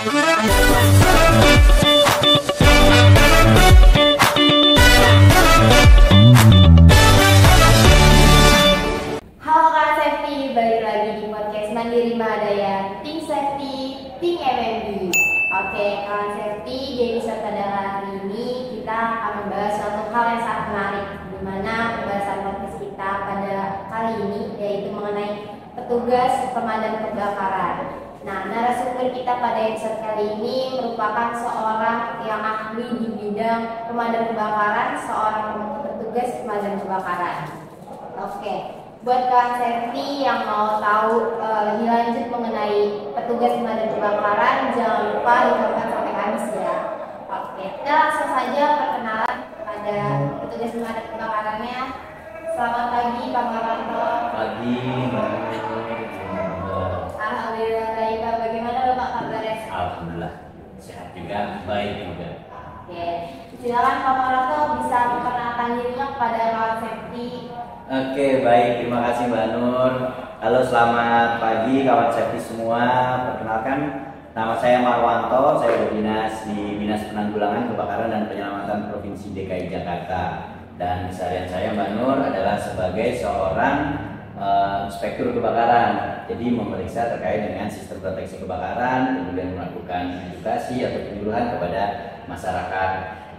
Halo Kak Safety, balik lagi di podcast Mandiri Mahadaya Tim Safety, Tim MMB. Oke Kak Safety, jadi pada hari ini kita akan membahas suatu hal yang sangat menarik, di mana pembahasan podcast kita pada kali ini yaitu mengenai petugas pemadam kebakaran. Nah, narasumber kita pada episode kali ini merupakan seorang yang ahli di bidang pemadam kebakaran, seorang petugas pemadam kebakaran. Oke, buat Kak Safety yang mau tahu lebih lanjut mengenai petugas pemadam kebakaran, jangan lupa ditonton sampai habis ya. Oke, kita langsung saja perkenalan pada petugas pemadam kebakarannya. Selamat pagi Pak Maranto. Pagi, Mbak. Alhamdulillah baik Pak. Bagaimana Bapak kabarnya? Alhamdulillah sehat juga, baik juga. Oke, silakan Pak Maranto bisa memperkenalkan dirinya kepada Kak Safety. Oke, baik, terima kasih Mbak Nur. Halo, selamat pagi kawan safety semua. Perkenalkan, nama saya Marwanto. Saya berdinas di Dinas Penanggulangan Kebakaran dan Penyelamatan Provinsi DKI Jakarta. Dan keseharian saya Mbak Nur adalah sebagai seorang inspektur kebakaran. Jadi memeriksa terkait dengan sistem proteksi kebakaran, kemudian melakukan edukasi atau penyuluhan kepada masyarakat.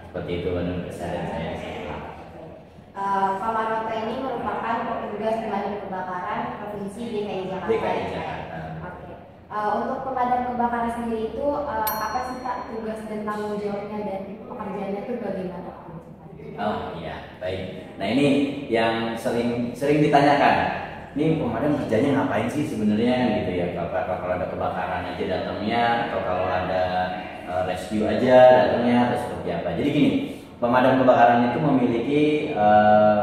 Seperti itu Mbak Nur, keseharian saya. Pak Maranto ini merupakan petugas pemadam kebakaran Provinsi DKI Jakarta. DKI Jakarta. Oke. Untuk pemadam kebakaran sendiri itu apa sih Pak tugas dan tanggung jawabnya dan pekerjaannya itu bagaimana? Oh iya, baik. Nah ini yang sering ditanyakan. Ini pemadam kerjanya ngapain sih sebenarnya gitu ya? Kalau ada kebakaran aja datangnya, atau kalau ada rescue aja datangnya, atau seperti apa? Jadi gini, pemadam kebakaran itu memiliki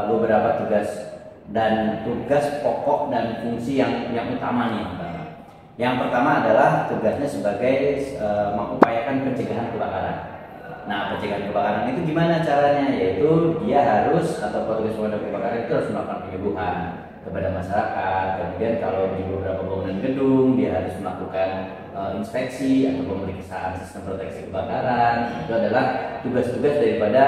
beberapa tugas dan tugas pokok dan fungsi yang utama nih. Yang pertama adalah tugasnya sebagai mengupayakan pencegahan kebakaran. Nah, pencegahan kebakaran itu gimana caranya? Yaitu dia harus, atau petugas pemadam kebakaran itu harus melakukan penyuluhan kepada masyarakat. Kemudian kalau di beberapa bangunan gedung dia harus melakukan inspeksi atau pemeriksaan sistem proteksi kebakaran. Itu adalah tugas-tugas daripada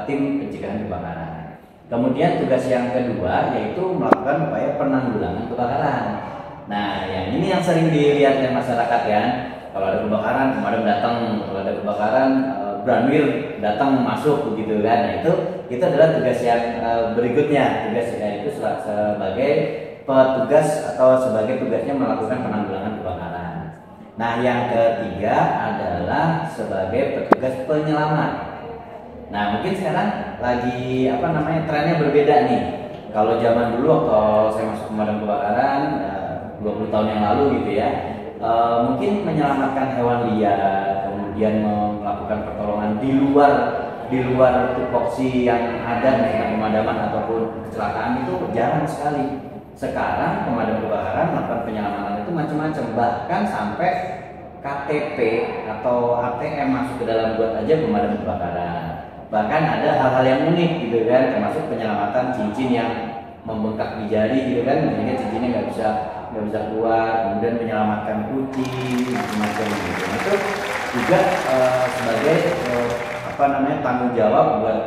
tim pencegahan kebakaran. Kemudian tugas yang kedua yaitu melakukan upaya penanggulangan kebakaran. Nah, yang ini yang sering dilihat oleh masyarakat kan. Kalau ada kebakaran, pemadam datang. Kalau ada kebakaran, Branwil datang masuk begitu kan. Nah, itu adalah tugas yang berikutnya. Tugasnya itu sebagai petugas atau sebagai tugasnya melakukan penanggulangan kebakaran. Nah, yang ketiga adalah sebagai petugas penyelamat. Nah, mungkin sekarang lagi trennya berbeda nih. Kalau zaman dulu waktu saya masuk pemadam kebakaran 20 tahun yang lalu gitu ya, mungkin menyelamatkan hewan liar, kemudian melakukan pertolongan di luar tupoksi yang ada misalnya pemadaman ataupun kecelakaan itu jarang sekali. Sekarang pemadam kebakaran melakukan penyelamatan itu macam-macam, bahkan sampai KTP atau ATM masuk ke dalam got aja pemadam kebakaran. Bahkan ada hal-hal yang unik gitu kan, termasuk penyelamatan cincin yang membengkak di jari gitu kan, sehingga cincinnya nggak bisa keluar, kemudian menyelamatkan kucing macam-macam gitu. Itu juga sebagai tanggung jawab buat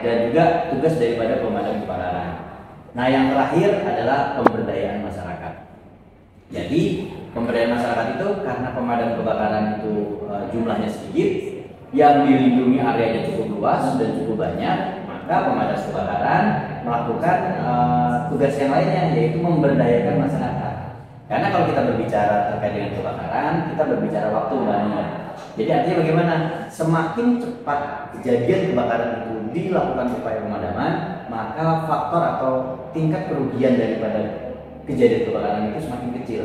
dan juga tugas daripada pemadam kebakaran. Nah, yang terakhir adalah pemberdayaan masyarakat. Jadi pemberdayaan masyarakat itu karena pemadam kebakaran itu jumlahnya sedikit, yang dilindungi areanya cukup luas dan cukup banyak, maka pemadam kebakaran melakukan tugas yang lainnya, yaitu memberdayakan masyarakat. Karena kalau kita berbicara terkait dengan kebakaran, kita berbicara waktu banyak. Jadi artinya bagaimana? Semakin cepat kejadian kebakaran itu dilakukan upaya pemadaman, maka faktor atau tingkat kerugian daripada kejadian kebakaran itu semakin kecil.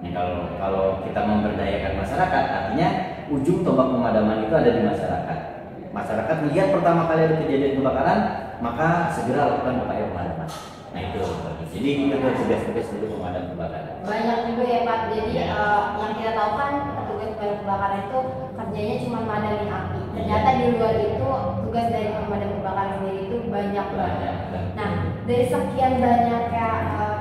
Nah, kalau kita memberdayakan masyarakat, artinya ujung tombak pemadaman itu ada di masyarakat. Masyarakat melihat pertama kali ada kejadian kebakaran, maka segera lakukan upaya pemadaman. Nah itu, jadi itu tugas-tugas dari pemadam kebakaran. Banyak juga ya Pak. Jadi yang kita tahu kan petugas pemadam kebakaran itu kerjanya cuma madamin api. Ternyata di luar itu tugas dari pemadam kebakaran sendiri itu banyak banget. Nah, dari sekian banyaknya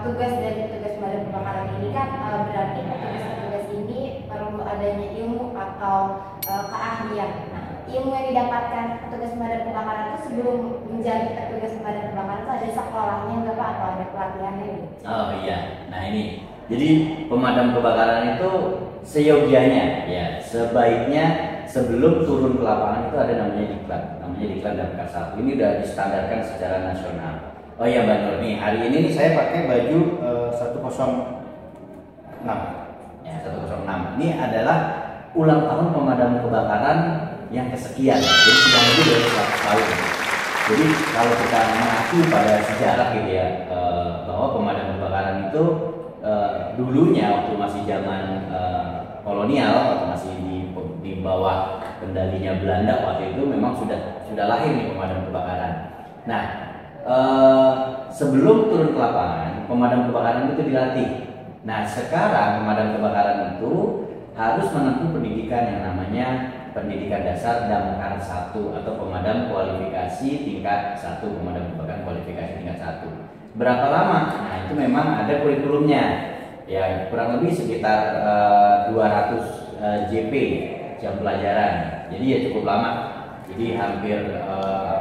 tugas dari petugas pemadam kebakaran ini kan berarti petugas-petugas ini perlu adanya ilmu atau keahlian. Nah, ilmu yang didapatkan petugas pemadam kebakaran itu sebelum menjadi petugas pemadam kebakaran itu ada sekolahnya nggak Pak atau ada pelatihannya gitu? Oh iya, nah ini jadi pemadam kebakaran itu seyogianya ya sebaiknya sebelum turun ke lapangan itu ada namanya diklat damkar 1. Ini udah distandarkan secara nasional. Oh iya Mbak Nur, nih hari ini nih saya pakai baju 106 ya 106. Ini adalah ulang tahun pemadam kebakaran yang kesekian, jadi sudah lebih dari 100 tahun. Jadi kalau kita mengacu pada sejarah gitu ya, bahwa pemadam kebakaran itu dulunya waktu masih zaman kolonial, waktu masih di bawah kendalinya Belanda waktu itu memang sudah lahir nih pemadam kebakaran. Nah, sebelum turun ke lapangan, pemadam kebakaran itu dilatih. Nah, sekarang pemadam kebakaran itu harus menempuh pendidikan yang namanya pendidikan dasar damkar 1 atau pemadam kualifikasi tingkat 1, pemadam kebakaran kualifikasi tingkat 1. Berapa lama? Nah, itu memang ada kurikulumnya. Ya, kurang lebih sekitar 200 JP jam pelajaran. Jadi ya cukup lama. Jadi hampir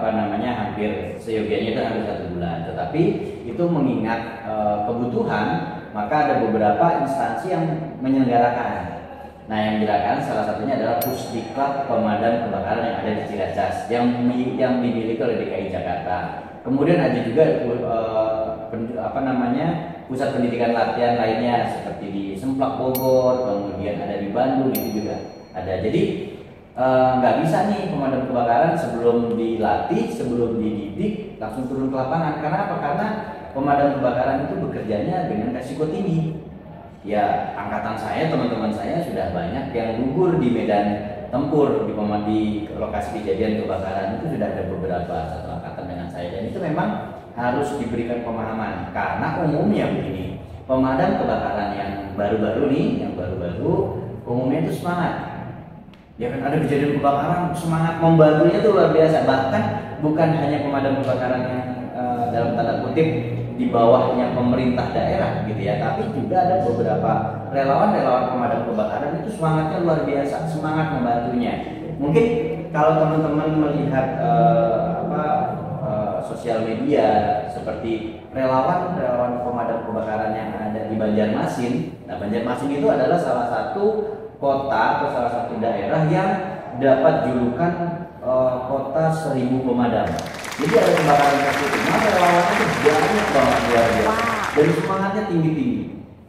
hampir seyogianya itu hampir 1 bulan. Tetapi itu mengingat kebutuhan, maka ada beberapa instansi yang menyelenggarakan. Nah, yang menyelenggarakan salah satunya adalah Pusdiklat Pemadam Kebakaran yang ada di Ciracas yang dimiliki oleh DKI Jakarta. Kemudian ada juga pusat pendidikan latihan lainnya seperti di Semplak Bogor, kemudian ada di Bandung itu juga ada. Jadi nggak bisa nih pemadam kebakaran sebelum dilatih, sebelum dididik langsung turun ke lapangan. Karena apa? Karena pemadam kebakaran itu bekerjanya dengan resiko tinggi. Ya, angkatan saya, teman-teman saya sudah banyak yang gugur di medan tempur di lokasi kejadian kebakaran itu sudah ada beberapa satu angkatan dengan saya, dan itu memang harus diberikan pemahaman karena umumnya begini, pemadam kebakaran yang baru-baru umumnya itu semangat. Ya kan, ada kejadian kebakaran semangat membantunya itu luar biasa, bahkan bukan hanya pemadam kebakaran yang dalam tanda kutip di bawahnya pemerintah daerah gitu ya, tapi juga ada beberapa relawan pemadam kebakaran itu semangatnya luar biasa, semangat membantunya. Mungkin kalau teman-teman melihat sosial media seperti relawan pemadam kebakaran yang ada di Banjarmasin. Nah, Banjarmasin itu adalah salah satu kota atau salah satu daerah yang dapat julukan kota 1000 pemadam. Jadi ada kebakaran seperti itu, maka relawannya itu banyak banget luar biasa, dan semangatnya tinggi-tinggi.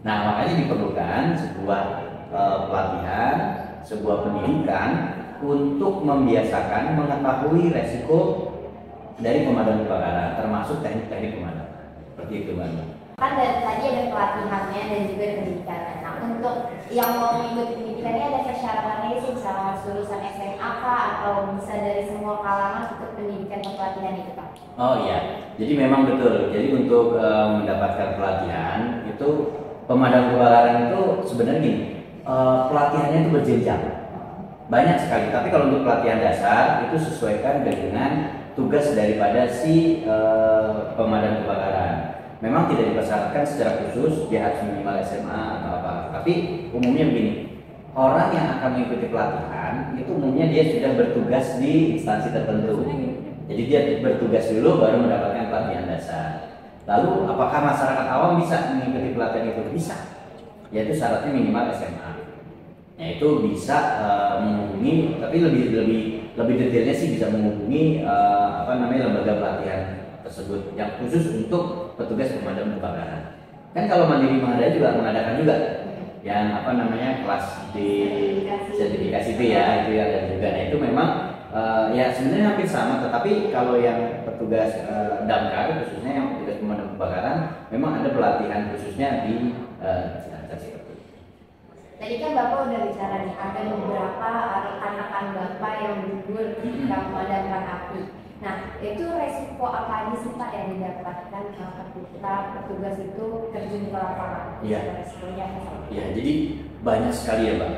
Nah, makanya diperlukan sebuah pelatihan, sebuah pendidikan untuk membiasakan mengetahui resiko dari pemadam kebakaran, termasuk teknik-teknik pemadaman. Seperti itu, Mbak. Kan tadi ada pelatihannya dan juga pendidikannya. Nah, untuk yang mau mengikuti pendidikannya ada persyaratannya sih, misalnya lulusan SMA kah atau bisa dari semua kalangan untuk pendidikan atau pelatihan itu, Pak? Oh iya, jadi memang betul. Jadi untuk mendapatkan pelatihan itu pemadam kebakaran itu sebenarnya gini, pelatihannya itu berjenjang, banyak sekali. Tapi kalau untuk pelatihan dasar itu sesuaikan dengan tugas daripada si pemadam kebakaran. Memang tidak dipersyaratkan secara khusus dia harus minimal SMA atau apa. Tapi umumnya begini, orang yang akan mengikuti pelatihan itu umumnya dia sudah bertugas di instansi tertentu. Jadi dia bertugas dulu baru mendapatkan pelatihan dasar. Lalu apakah masyarakat awam bisa mengikuti pelatihan itu? Bisa. Yaitu syaratnya minimal SMA. Ya, itu bisa menghubungi, tapi lebih detailnya sih bisa menghubungi lembaga pelatihan tersebut yang khusus untuk petugas pemadam kebakaran. Kan kalau Mandiri Mahadaya juga mengadakan juga yang kelas di sertifikasi itu ya, itu ada juga. Nah, itu memang ya sebenarnya hampir sama, tetapi kalau yang petugas damkar khususnya yang petugas pemadam kebakaran memang ada pelatihan khususnya di Cilacap seperti itu. Tadi kan Bapak udah bicara nih, ada beberapa rekan-rekan Bapak yang gugur ketika memadamkan api. Nah, itu resiko apa aja sih Pak yang didapatkan ketika petugas itu terjun ke lapangan? Iya. Resikonya apa? Ya, jadi banyak sekali ya, Pak.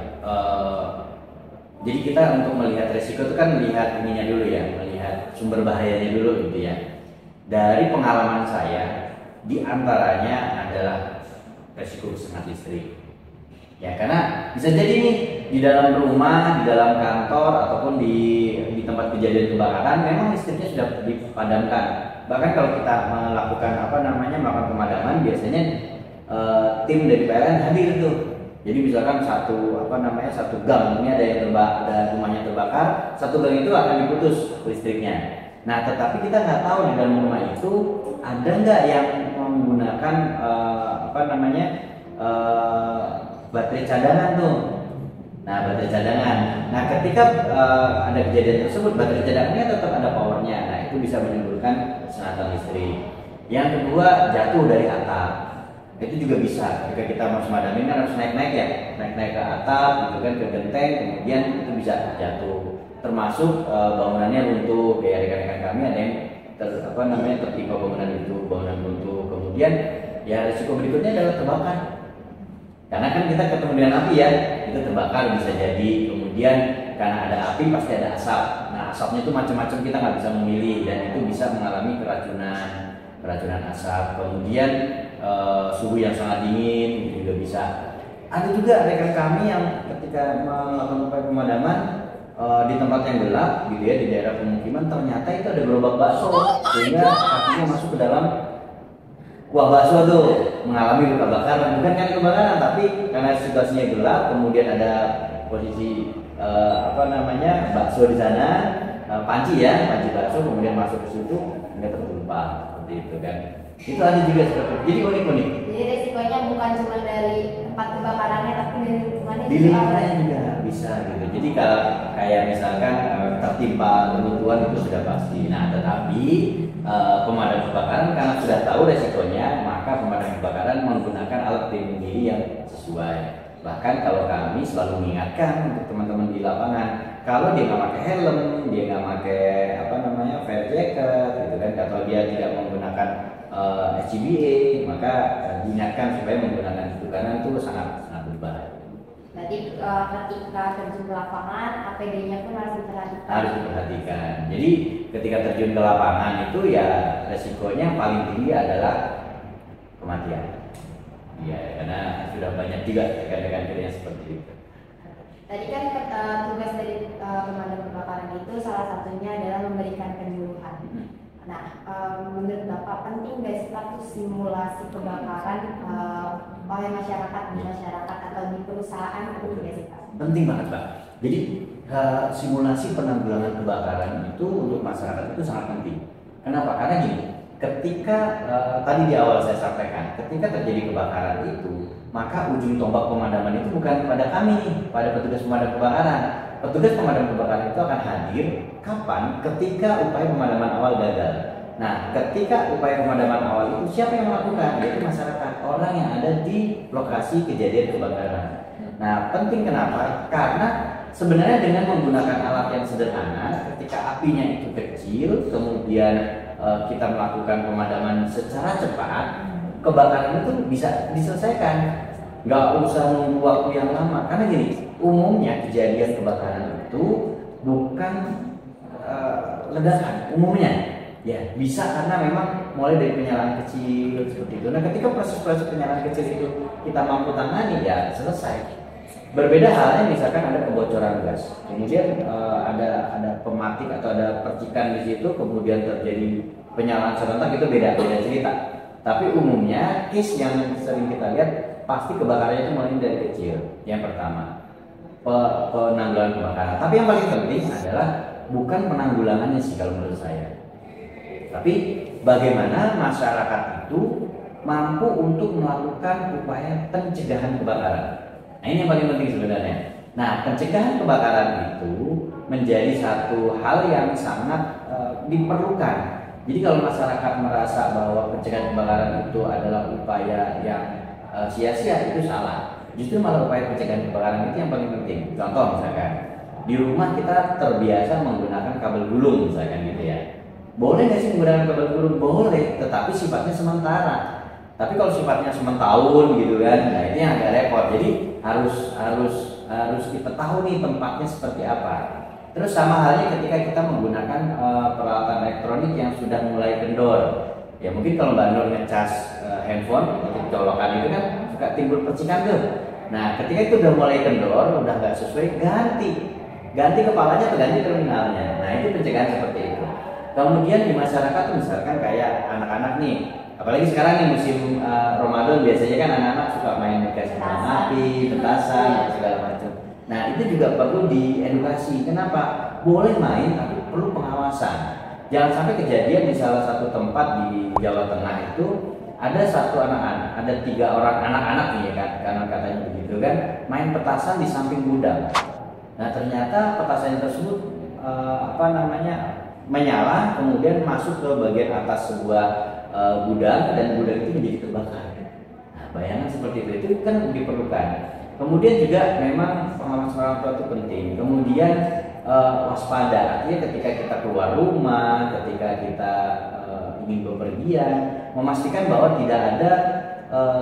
Jadi kita untuk melihat resiko itu kan melihat ininya dulu ya, melihat sumber bahayanya dulu gitu ya. Dari pengalaman saya, di antaranya adalah resiko sengat listrik. Ya, karena bisa jadi nih di dalam rumah, di dalam kantor ataupun di tempat kejadian kebakaran memang listriknya sudah dipadamkan. Bahkan kalau kita melakukan melakukan pemadaman biasanya tim dari PLN hadir tuh. Jadi misalkan satu gang ini ada rumahnya terbakar, satu gang itu akan diputus listriknya. Nah, tetapi kita nggak tahu di dalam rumah itu ada nggak yang menggunakan baterai cadangan tuh. Nah, baterai cadangan. Nah, ketika ada kejadian tersebut, baterai cadangannya tetap ada powernya. Nah, itu bisa menimbulkan sengatan listrik. Yang kedua, jatuh dari atap. Itu juga bisa. Jika kita mau madamin kan harus naik-naik ya, naik-naik ke atap, gitu kan, ke genteng, kemudian itu bisa jatuh. Termasuk bangunannya runtuh. Kayak rekan-rekan kami ada yang tertimpa bangunan runtuh. Kemudian ya risiko berikutnya adalah terbakar. Karena kan kita ketemu dengan api ya, itu terbakar bisa jadi. Kemudian karena ada api pasti ada asap. Nah, asapnya itu macam-macam, kita nggak bisa memilih dan itu bisa mengalami keracunan asap. Kemudian suhu yang sangat dingin itu juga bisa. Ada juga rekan kami yang ketika melakukan upaya pemadaman di tempat yang gelap gitu ya, di daerah pemukiman, ternyata itu ada gerobak bakso sehingga apinya masuk ke dalam kuah bakso tuh, mengalami luka bakar. Bukan karena kebakaran, tapi karena situasinya gelap, kemudian ada posisi bakso di sana, panci bakso, kemudian masuk ke situ nggak tertumpah seperti itu kan. Itu ada juga seperti itu. Jadi unik. Jadi resikonya bukan cuma dari tempat kebakarannya, tapi dari lingkungannya di lingkungannya juga bisa gitu. Jadi kalau kayak misalkan tertimpa runtuhan itu sudah pasti. Nah, tetapi pemadam kebakaran karena sudah tahu resikonya, maka pemadam kebakaran menggunakan alat pelindung diri yang sesuai. Bahkan kalau kami selalu mengingatkan untuk teman-teman di lapangan, kalau dia nggak pakai helm, dia nggak pakai fire jacket, gitu kan, atau dia tidak menggunakan SCBA, maka diingatkan supaya menggunakan itu karena itu sangat berbahaya. Jadi ketika terjun ke lapangan, APD-nya pun harus diperhatikan. Harus diperhatikan. Jadi ketika terjun ke lapangan itu ya resikonya yang paling tinggi adalah kematian. Iya, karena sudah banyak juga rekan-rekan kita yang seperti itu. Tadi kan tugas dari pemadam kebakaran itu salah satunya adalah memberikan penyuluhan. Nah, menurut Bapak penting nggak status simulasi kebakaran oleh masyarakat di masyarakat atau di perusahaan itu nggak sih Pak? Penting banget Pak. Jadi simulasi penanggulangan kebakaran itu untuk masyarakat itu sangat penting. Kenapa? Karena gini, ketika tadi di awal saya sampaikan, ketika terjadi kebakaran itu, maka ujung tombak pemadaman itu bukan pada kami nih, pada petugas pemadam kebakaran. Petugas pemadam kebakaran itu akan hadir kapan? Ketika upaya pemadaman awal gagal. Nah, ketika upaya pemadaman awal itu siapa yang melakukan? Yaitu masyarakat, orang yang ada di lokasi kejadian kebakaran. Nah, penting kenapa? Karena sebenarnya dengan menggunakan alat yang sederhana, ketika apinya itu kecil, kemudian kita melakukan pemadaman secara cepat, kebakaran itu bisa diselesaikan. Nggak usah nunggu waktu yang lama. Karena gini, umumnya kejadian kebakaran itu bukan ledakan umumnya. Ya, bisa karena memang mulai dari penyalaan kecil seperti itu. Nah, ketika proses-proses penyalaan kecil itu kita mampu tangani, ya selesai. Berbeda halnya misalkan ada kebocoran gas, kemudian ada pematik atau ada percikan di situ, kemudian terjadi penyalaan serentak, itu beda cerita. Tapi umumnya case yang sering kita lihat pasti kebakarannya itu mulai dari kecil. Yang pertama, penanggulangan kebakaran. Tapi yang paling penting adalah bukan penanggulangannya sih kalau menurut saya. Tapi bagaimana masyarakat itu mampu untuk melakukan upaya pencegahan kebakaran. Nah, ini yang paling penting sebenarnya. Nah, pencegahan kebakaran itu menjadi satu hal yang sangat diperlukan. Jadi kalau masyarakat merasa bahwa pencegahan kebakaran itu adalah upaya yang sia-sia, itu salah. Justru malah upaya pencegahan kebakaran itu yang paling penting. Contoh misalkan di rumah kita terbiasa menggunakan kabel gulung misalkan gitu ya. Boleh nggak sih menggunakan kabel gulung? Boleh, tetapi sifatnya sementara. Tapi kalau sifatnya sementahun gitu kan, nah ini agak repot. Jadi harus kita tahu nih tempatnya seperti apa. Terus sama halnya ketika kita menggunakan peralatan elektronik yang sudah mulai kendor. Ya mungkin kalau Mbak Nur ngecas handphone atau colokan itu kan suka timbul percikan tuh. Nah, ketika itu udah mulai kendor, udah nggak sesuai, ganti kepalanya atau ganti terminalnya. Nah, itu pencegahan seperti itu. Kemudian di masyarakat tuh misalkan kayak anak-anak nih, apalagi sekarang nih musim Ramadan, biasanya kan anak-anak suka main dikasih kembang api, petasan, segala macam. Nah, itu juga perlu diedukasi. Kenapa? Boleh main tapi perlu pengawasan. Jangan sampai kejadian di salah satu tempat di Jawa Tengah itu ada satu anak-anak, ada 3 orang anak-anak nih ya kan, karena katanya begitu kan, main petasan di samping gudang. Nah, ternyata petasan tersebut menyala, kemudian masuk ke bagian atas sebuah gudang dan gudang itu menjadi terbakar. Nah, bayangan seperti itu kan diperlukan. Kemudian juga memang pengawasan orang tua itu penting. Kemudian waspada, artinya ketika kita keluar rumah, ketika kita ingin bepergian, memastikan bahwa tidak ada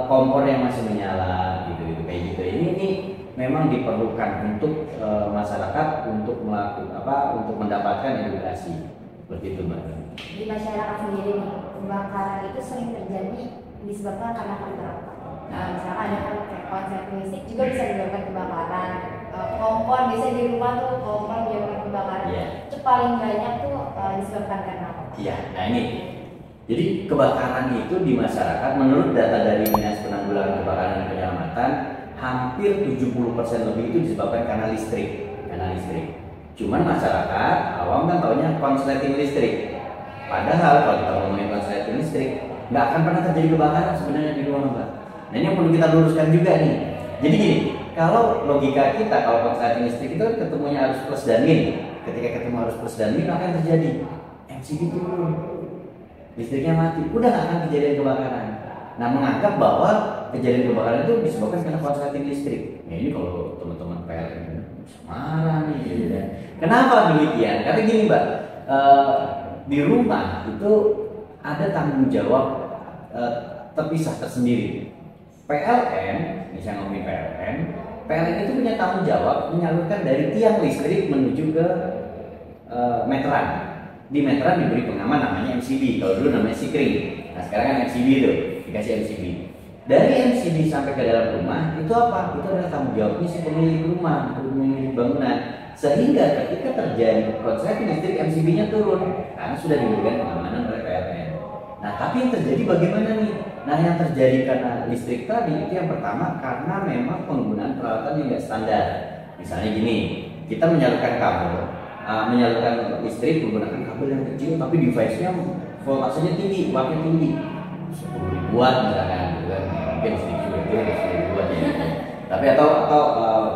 kompor yang masih menyala, gitu kayak gitu. Ini memang diperlukan untuk masyarakat untuk untuk mendapatkan edukasi seperti itu, Mbak. Di masyarakat sendiri nih, kebakaran itu sering terjadi disebabkan karena faktor apa? Nah, misalkan ada konsep listrik juga bisa menyebabkan kebakaran. Kompor biasanya di rumah tuh kompor menyebabkan kebakaran. Itu paling banyak tuh disebabkan karena apa? Iya, nah ini. Jadi kebakaran itu di masyarakat menurut data dari Dinas Penanggulangan Kebakaran dan Penyelamatan hampir 70% lebih itu disebabkan karena listrik. Cuman masyarakat awam kan taunya konsleting listrik. Padahal kalau kita ngomongin konsleting listrik, nggak akan pernah terjadi kebakaran sebenarnya di rumah, Mbak. Nah, ini yang perlu kita luruskan juga nih. Jadi gini, kalau logika kita kalau konsleting listrik itu ketemunya harus plus dan min. Ketika ketemu harus plus dan min, apa yang terjadi? MCB turun, listriknya mati, udah nggak akan kejadian kebakaran. Nah, menganggap bahwa kejadian kebakaran itu disebabkan karena konsleting listrik. Nah, ini kalau teman-teman PLN marah nih, gitu ya. Kenapa demikian? Karena gini, Mbak, di rumah itu ada tanggung jawab terpisah tersendiri. PLN, misalnya ngomongin PLN itu punya tanggung jawab menyalurkan dari tiang listrik menuju ke meteran. Di meteran diberi pengaman namanya MCB, kalau dulu namanya Sikring. Nah, sekarang kan MCB itu dikasih MCB. Dari MCB sampai ke dalam rumah itu apa? Itu adalah tanggung jawabnya si pemilik rumah, pemilik bangunan. Sehingga ketika terjadi korsleting listrik, MCB-nya turun karena sudah diberikan pengamanan oleh PLN. Nah, tapi yang terjadi bagaimana nih? Nah, yang terjadi karena listrik tadi itu yang pertama karena memang penggunaan peralatan yang tidak standar. Misalnya gini, kita menyalurkan kabel, menyalurkan listrik menggunakan kabel yang kecil tapi device-nya voltasenya tinggi, wattnya tinggi, 10.000 watt misalkan, mungkin 10.000 watt ya. Tapi atau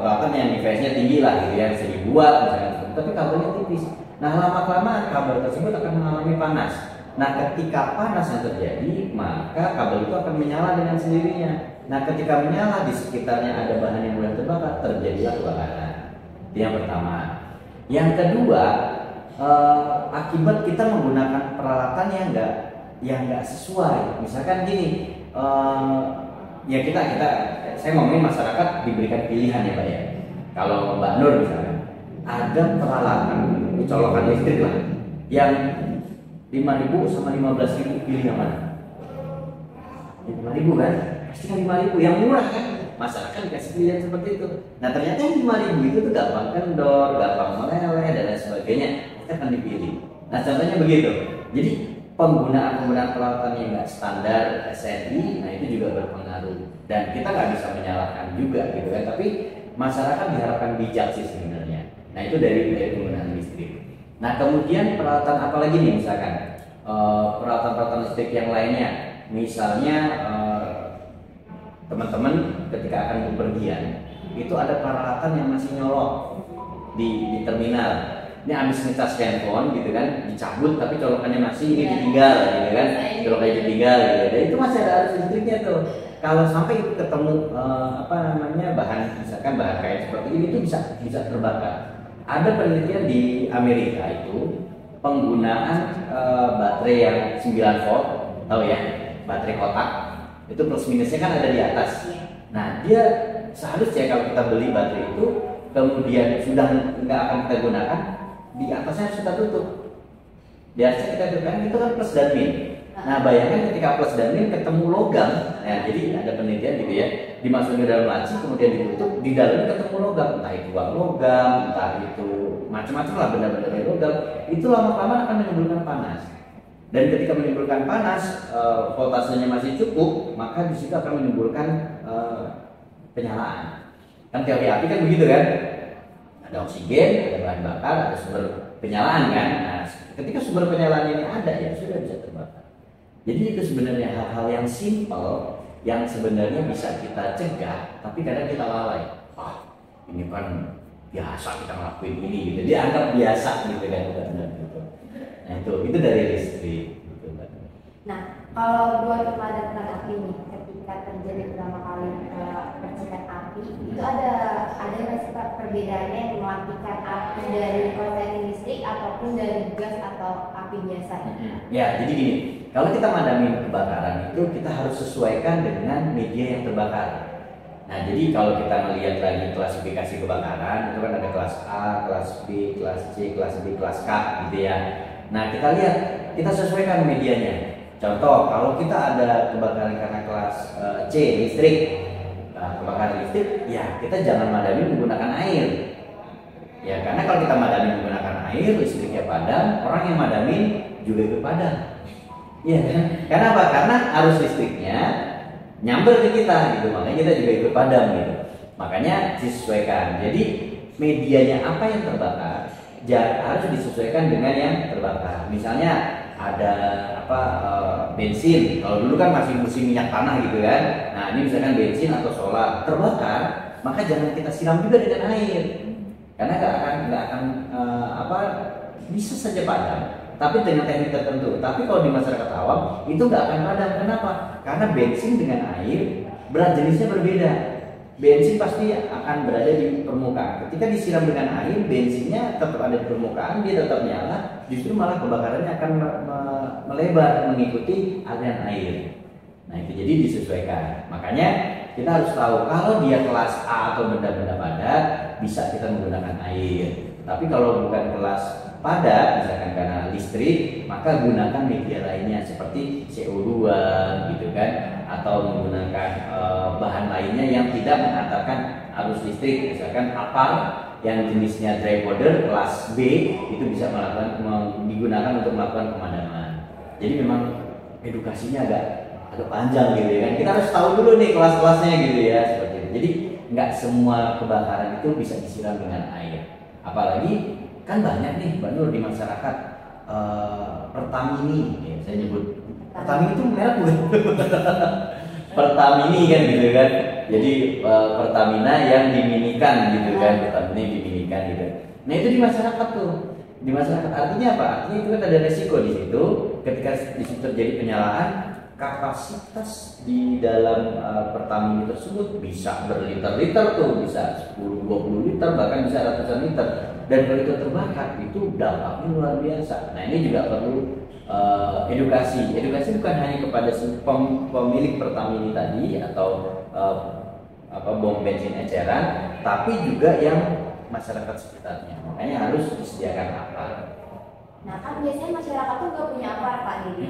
peralatan yang device-nya tinggi lah, gitu ya, 1.000 watt misalkan, tapi kabelnya tipis. Nah, lama-kelamaan kabel tersebut akan mengalami panas. Nah, ketika panas yang terjadi, maka kabel itu akan menyala dengan sendirinya. Nah, ketika menyala di sekitarnya ada bahan yang mudah terbakar, terjadilah kebakaran. Itu yang pertama. Yang kedua, akibat kita menggunakan peralatan yang nggak sesuai. Misalkan gini, ya saya ngomongin masyarakat diberikan pilihan ya, Pak ya. Kalau Mbak Nur misalnya, ada peralatan colokan listrik lah yang 5.000 sama 15.000, pilih yang mana? 5.000 kan? Pasti kan 5.000 yang murah kan? Masyarakat dikasih pilihan seperti itu. Nah, ternyata yang 5.000 itu tuh gampang kendor, gampang meleleh dan lain sebagainya. Kita akan dipilih. Nah, contohnya begitu. Jadi penggunaan peralatan yang nggak standar SNI, nah itu juga berpengaruh. Dan kita nggak bisa menyalahkan juga gitu kan. Tapi masyarakat diharapkan bijak sih sebenarnya. Nah, itu dari penggunaan listrik. Nah, kemudian peralatan apa lagi nih misalkan peralatan listrik yang lainnya, misalnya teman-teman ketika akan bepergian itu ada peralatan yang masih nyolok di terminal. Ini habis ngecas handphone gitu kan, dicabut tapi colokannya masih ini ditinggal gitu kan, colokannya ditinggal gitu. Dan itu masih ada arus listriknya tuh. Kalau sampai itu ketemu bahan misalkan bahan kayak seperti ini itu bisa terbakar. Ada penelitian di Amerika itu penggunaan baterai yang 9 volt, tahu ya, baterai kotak itu plus minusnya kan ada di atas. Nah, dia seharusnya kalau kita beli baterai itu kemudian sudah nggak akan kita gunakan, di atasnya harus kita tutup. Di atasnya kita tutup, itu kan plus dan min. Nah, bayangkan ketika plus dan min ketemu logam, nah jadi ada penelitian gitu ya, dimasukin ke dalam laci kemudian ditutup, di dalamnya ketemu logam, entah itu uang logam, entah itu macam-macam lah benda-benda dari logam, itu lama-lama akan menimbulkan panas. Dan ketika menimbulkan panas, voltasenya masih cukup, maka di situ akan menimbulkan penyalaan. Kan teori api kan begitu kan? Ada oksigen, ada bahan bakar, ada sumber penyalaan kan? Nah, ketika sumber penyalaan ini ada ya sudah bisa terbakar. Jadi itu sebenarnya hal-hal yang simpel yang sebenarnya bisa kita cegah, tapi kadang kita lalai. Ini kan biasa kita ngelakuin ini, gitu. Dianggap biasa gitu kan, gitu. Nah itu dari listrik. Gitu. Nah kalau buat pemadaman api nih, ketika terjadi pertama kali percikan api, itu ada nggak sih Pak perbedaannya mematikan api dari konten listrik ataupun dari gas atau api biasa? Ya, jadi gini, kalau kita madamin kebakaran itu kita harus sesuaikan dengan media yang terbakar. Nah, jadi kalau kita melihat lagi klasifikasi kebakaran, itu kan ada kelas A, kelas B, kelas C, kelas D, kelas K gitu ya. Nah, kita lihat, kita sesuaikan medianya. Contoh, kalau kita ada kebakaran karena kelas C, listrik, kebakaran listrik, ya kita jangan madamin menggunakan air. Ya, karena kalau kita madamin menggunakan air, listriknya padam, orang yang madamin juga ikut padam. Iya kan? Karena apa? Karena arus listriknya nyamber ke kita gitu, makanya kita juga ikut padam gitu. Makanya disesuaikan. Jadi medianya apa yang terbakar harus disesuaikan dengan yang terbakar. Misalnya ada bensin. Kalau dulu kan masih musim minyak tanah gitu kan. Nah, ini misalkan bensin atau solar terbakar, maka jangan kita siram juga dengan air. Karena nggak akan bisa saja padam. Tapi dengan teknik tertentu. Tapi kalau di masyarakat awam itu nggak akan padam. Kenapa? Karena bensin dengan air berat jenisnya berbeda. Bensin pasti akan berada di permukaan. Ketika disiram dengan air, bensinnya tetap ada di permukaan, dia tetap nyala. Justru malah kebakarannya akan melebar mengikuti aliran air. Nah itu jadi disesuaikan. Makanya kita harus tahu kalau dia kelas A atau benda-benda padat bisa kita menggunakan air. Tapi kalau bukan kelas padat, misalkan karena listrik, maka gunakan media lainnya seperti CO2 gitu kan, atau menggunakan bahan lainnya yang tidak mengantarkan arus listrik, misalkan apar yang jenisnya dry powder kelas B itu bisa digunakan untuk melakukan pemadaman. Jadi memang edukasinya agak panjang gitu ya kan. Kita harus tahu dulu nih kelas-kelasnya gitu ya seperti itu. Jadi nggak semua kebakaran itu bisa disiram dengan air. Apalagi kan banyak nih Mbak Nur di masyarakat Pertamini, ya, saya nyebut Pertamini itu merek bukan? Pertamini kan gitu kan. Jadi Pertamina yang diminikan gitu kan, Pertamina yang diminikan gitu. Nah itu di masyarakat tuh. Di masyarakat artinya apa? Artinya itu kan ada resiko di situ. Ketika di situ terjadi penyalaan, kapasitas di dalam Pertamina tersebut bisa berliter-liter tuh, bisa 10-20 liter, bahkan bisa ratusan liter. Dan kalau itu terbakar, itu dampaknya luar biasa. Nah ini juga perlu edukasi. Edukasi bukan hanya kepada si pemilik Pertamina tadi atau bom bensin eceran, tapi juga yang masyarakat sekitarnya. Makanya harus disediakan apar. Nah kan biasanya masyarakat tuh nggak punya apar Pak gitu.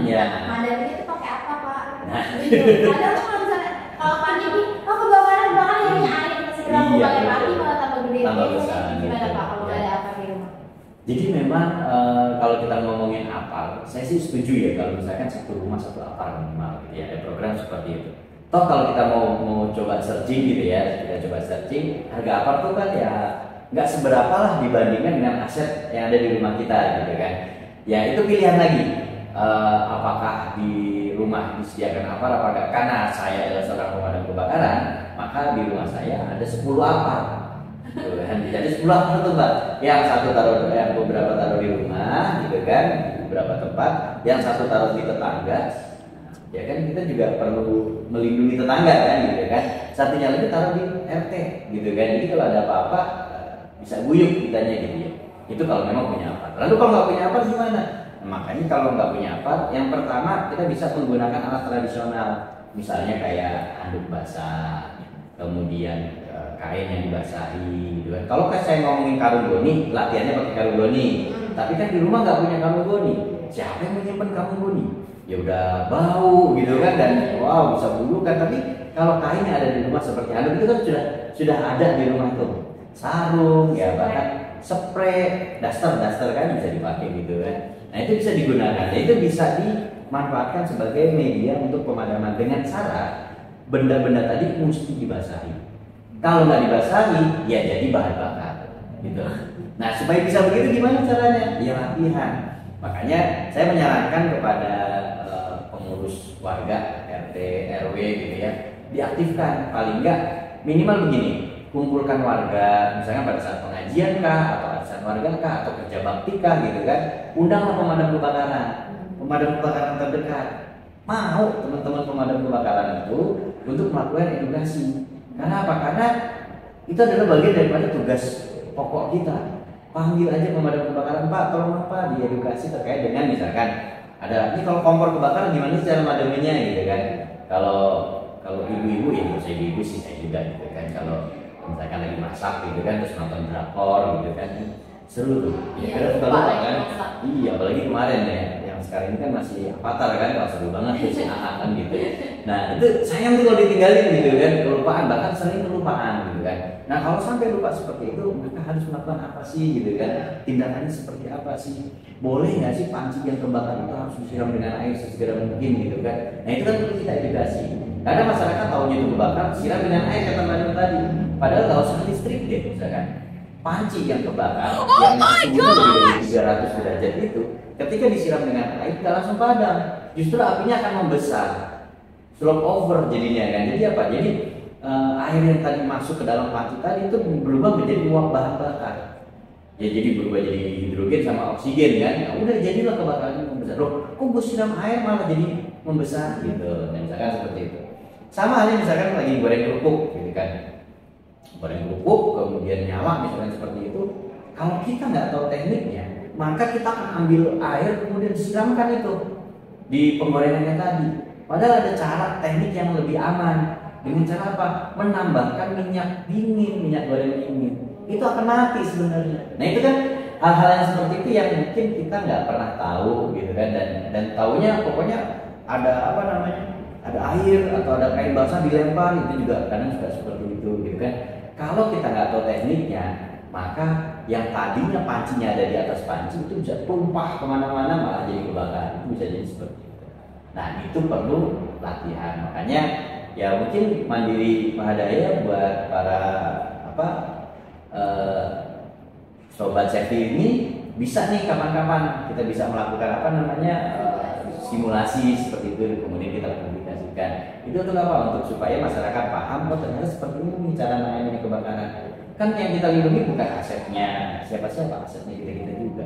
Ya. Madaminnya itu pakai apa Pak? Nah. Kadang tuh kalau misalnya kalau pandemi, kebakaran hanya air segera pakai api malah tambah gede. Tambah besar. Gimana Pak kalau nggak ada apar di rumah? Jadi memang kalau kita ngomongin apar, saya sih setuju ya kalau misalkan satu rumah satu apar minimal gitu ya, ada program seperti itu. Toh kalau kita mau coba searching gitu ya, kita coba searching harga apar tuh kan ya nggak seberapa lah dibandingkan dengan aset yang ada di rumah kita gitu kan. Ya itu pilihan lagi, apakah di rumah disediakan apar apa enggak. Karena saya adalah seorang pemadam kebakaran, maka di rumah saya ada 10 apar. Jadi 10 apar tuh Mbak, yang satu taruh, yang beberapa taruh di rumah gitu kan, di beberapa tempat, yang satu taruh di tetangga. Ya kan kita juga perlu melindungi tetangga kan gitu kan. Satunya lagi taruh di RT gitu kan. Jadi kalau ada apa-apa bisa guyup kitanya gitu ya. Itu kalau memang punya apar. Lalu kalau nggak punya apar gimana? Nah, makanya kalau nggak punya apar, yang pertama kita bisa menggunakan alat tradisional, misalnya kayak handuk basah, kemudian kain yang dibasahi gitu kan. Kalau saya ngomongin karung goni, latihannya pakai karung goni. Tapi kan di rumah nggak punya karung goni. Siapa yang menyimpan karung goni? ya udah bau gitu kan, dan wow bisa bulukan. Tapi kalau kain yang ada di rumah seperti handuk itu kan sudah ada di rumah tuh, sarung ya, bahkan spray, daster kan bisa dipakai gitu kan. Nah itu bisa digunakan, itu bisa dimanfaatkan sebagai media untuk pemadaman dengan cara benda-benda tadi mesti dibasahi. Kalau nggak dibasahi, ya jadi bahan bakar gitu. Nah supaya bisa begitu gimana caranya? Ya latihan. Makanya saya menyarankan kepada pengurus warga RT RW gitu ya, diaktifkan paling nggak minimal begini, kumpulkan warga misalnya pada saat pengajian kah, atau arisan warga kah, atau kerja bakti kah gitu kan, undanglah pemadam kebakaran terdekat. Mau teman-teman pemadam kebakaran itu untuk melakukan edukasi. Karena apa? Karena itu adalah bagian daripada tugas pokok kita. Panggil aja pemadam kebakaran, Pak, tolong apa diedukasi terkait dengan misalkan ada ini kalau kompor kebakaran gimana sih cara madaminya gitu kan. Kalau ibu-ibu ya nggak usah ibu-ibu sih, saya juga gitu kan. Kalau misalkan lagi masak gitu kan, terus nonton drakor gitu kan, seru tuh. Ya, karena suka lupa kan. Iya, apalagi kemarin ya, yang sekarang ini kan masih Avatar kan, wah seru banget tuh si Aang kan gitu. Nah itu sayang tuh kalau ditinggalin gitu kan, kelupaan, bahkan sering kelupaan gitu kan. Nah kalau sampai lupa seperti itu, mereka harus melakukan apa sih gitu kan? Tindakannya seperti apa sih? Boleh nggak sih panci yang kebakar itu harus disiram dengan air sesegera mungkin gitu kan? Nah itu kan perlu kita edukasi. Karena masyarakat tahunya itu kebakar, siram dengan air kata Mbak tadi. Padahal nggak usah listrik deh misalkan. Panci yang kebakar, yang suhunya lebih dari 300 derajat itu, ketika disiram dengan air nggak langsung padam, justru apinya akan membesar, slope over jadinya kan. Jadi apa? Jadi air yang tadi masuk ke dalam panci tadi itu berubah menjadi uap bahan bakar. Ya jadi berubah jadi hidrogen sama oksigen kan. Ya udah jadilah kebakarannya membesar. Loh, kok gue siram air malah jadi membesar gitu. Nah, misalkan seperti itu. Sama halnya misalkan lagi goreng kerupuk gitu kan. Goreng kerupuk kemudian nyala misalkan seperti itu. Kalau kita nggak tahu tekniknya, maka kita akan ambil air kemudian siramkan itu di penggorengannya tadi. Padahal ada cara teknik yang lebih aman. Dengan cara apa? Menambahkan minyak dingin, minyak goreng dingin. Itu akan mati sebenarnya. Nah itu kan hal-hal yang seperti itu yang mungkin kita nggak pernah tahu gitu kan, dan taunya pokoknya ada apa namanya, ada air atau ada kain basah dilempar, itu juga kadang suka seperti itu gitu kan. Kalau kita nggak tahu tekniknya, maka yang tadinya pancinya ada di atas panci itu bisa tumpah kemana-mana, malah jadi kebakaran. Itu bisa jadi seperti itu. Nah itu perlu latihan. Makanya ya mungkin Mandiri Mahadaya buat para sobat safety ini bisa nih kapan-kapan kita bisa melakukan apa namanya simulasi seperti itu, kemudian kita publikasikan. Itu untuk apa? Untuk supaya masyarakat paham bahwa ternyata seperti ini cara menangani kebakaran. Kan yang kita lindungi bukan asetnya siapa-siapa, asetnya kita juga.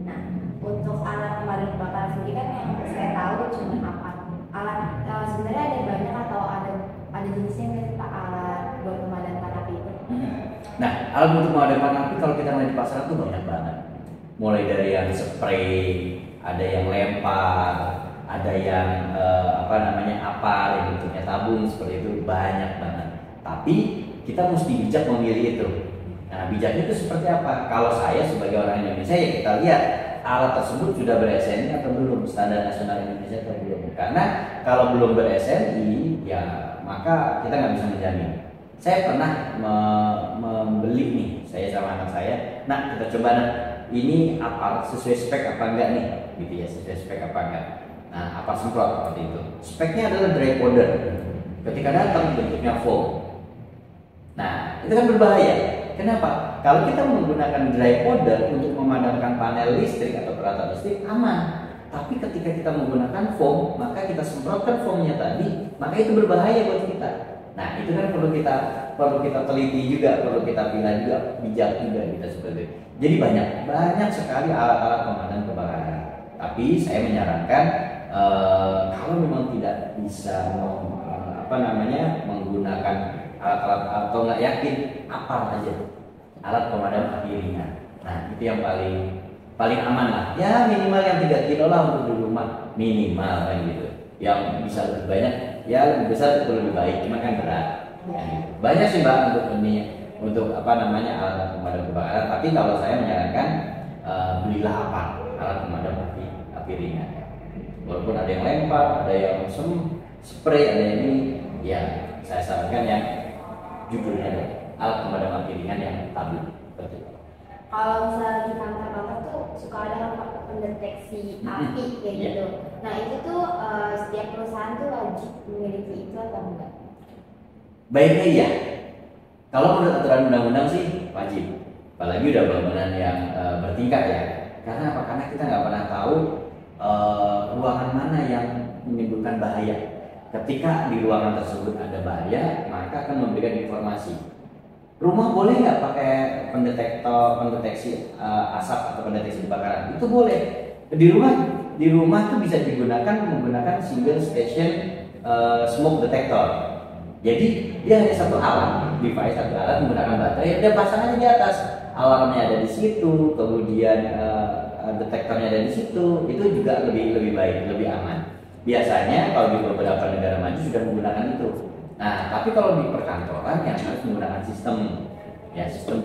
Nah, untuk alat pemadam kebakaran sendiri kan yang saya tahu cuma apa? Alat sebenarnya ada banyak atau ada jenisnya nggak sih Pak, alat buat memadamkan api itu? Nah, alat untuk memadamkan api kalau kita main di pasaran tuh banyak banget. Mulai dari yang spray, ada yang lempar, ada yang apar yang bentuknya tabung seperti itu, banyak banget. Tapi kita mesti bijak memilih itu. Nah, bijaknya itu seperti apa? Kalau saya sebagai orang Indonesia ya kita lihat alat tersebut sudah ber-SNI atau belum, standar nasional Indonesia atau belum. Karena kalau belum ber-SNI ya maka kita nggak bisa menjamin. Saya pernah membeli nih, saya sama anak saya. Nah kita coba ini apa sesuai spek apa enggak nih, gitu ya, sesuai spek apa enggak. Nah apa semprot seperti itu. Speknya adalah dry powder. Ketika datang bentuknya foam. Nah itu kan berbahaya. Kenapa? Kalau kita menggunakan dry powder untuk memadamkan panel listrik atau peralatan listrik aman. Tapi ketika kita menggunakan foam, maka kita semprotkan foamnya tadi, maka itu berbahaya buat kita. Nah itu kan perlu kita teliti juga, perlu kita pilih juga, bijak juga kita seperti itu. Jadi banyak sekali alat-alat pemadam kebakaran. Tapi saya menyarankan kalau memang tidak bisa menggunakan alat-alat atau nggak yakin, apar aja alat pemadam api ringan. Nah itu yang paling aman lah. Ya minimal yang 3 kilo lah untuk di rumah, minimal kan gitu. Yang bisa lebih banyak, ya lebih besar itu lebih baik, cuma kan berat. Ya, gitu. Banyak sih Mbak untuk alat pemadam kebakaran. Tapi kalau saya menyarankan belilah alat pemadam api ringan. Walaupun ada yang lempar, ada yang spray, ada yang ini, ya saya sarankan yang judulnya ada alat pemadam api ringan yang tabung. Kalau misalnya di kantor tuh suka ada pendeteksi api kayak gitu. Nah itu tuh setiap perusahaan tuh wajib memiliki itu atau enggak? Baiknya iya. Kalau menurut aturan undang-undang sih wajib. Apalagi udah bangunan yang bertingkat ya. Karena apa? Karena kita nggak pernah tahu ruangan mana yang menimbulkan bahaya. Ketika di ruangan tersebut ada bahaya, maka akan memberikan informasi. Rumah boleh nggak pakai pendeteksi asap atau pendeteksi kebakaran? Itu boleh. Di rumah tuh bisa menggunakan single station smoke detector. Jadi dia hanya satu alat, device satu alat menggunakan baterai. Dia pasang aja di atas. Alarmnya ada di situ, kemudian detektornya ada di situ. Itu juga lebih baik, lebih aman. Biasanya kalau di beberapa negara maju sudah menggunakan itu. Nah, tapi kalau di perkantoran yang harus menggunakan sistem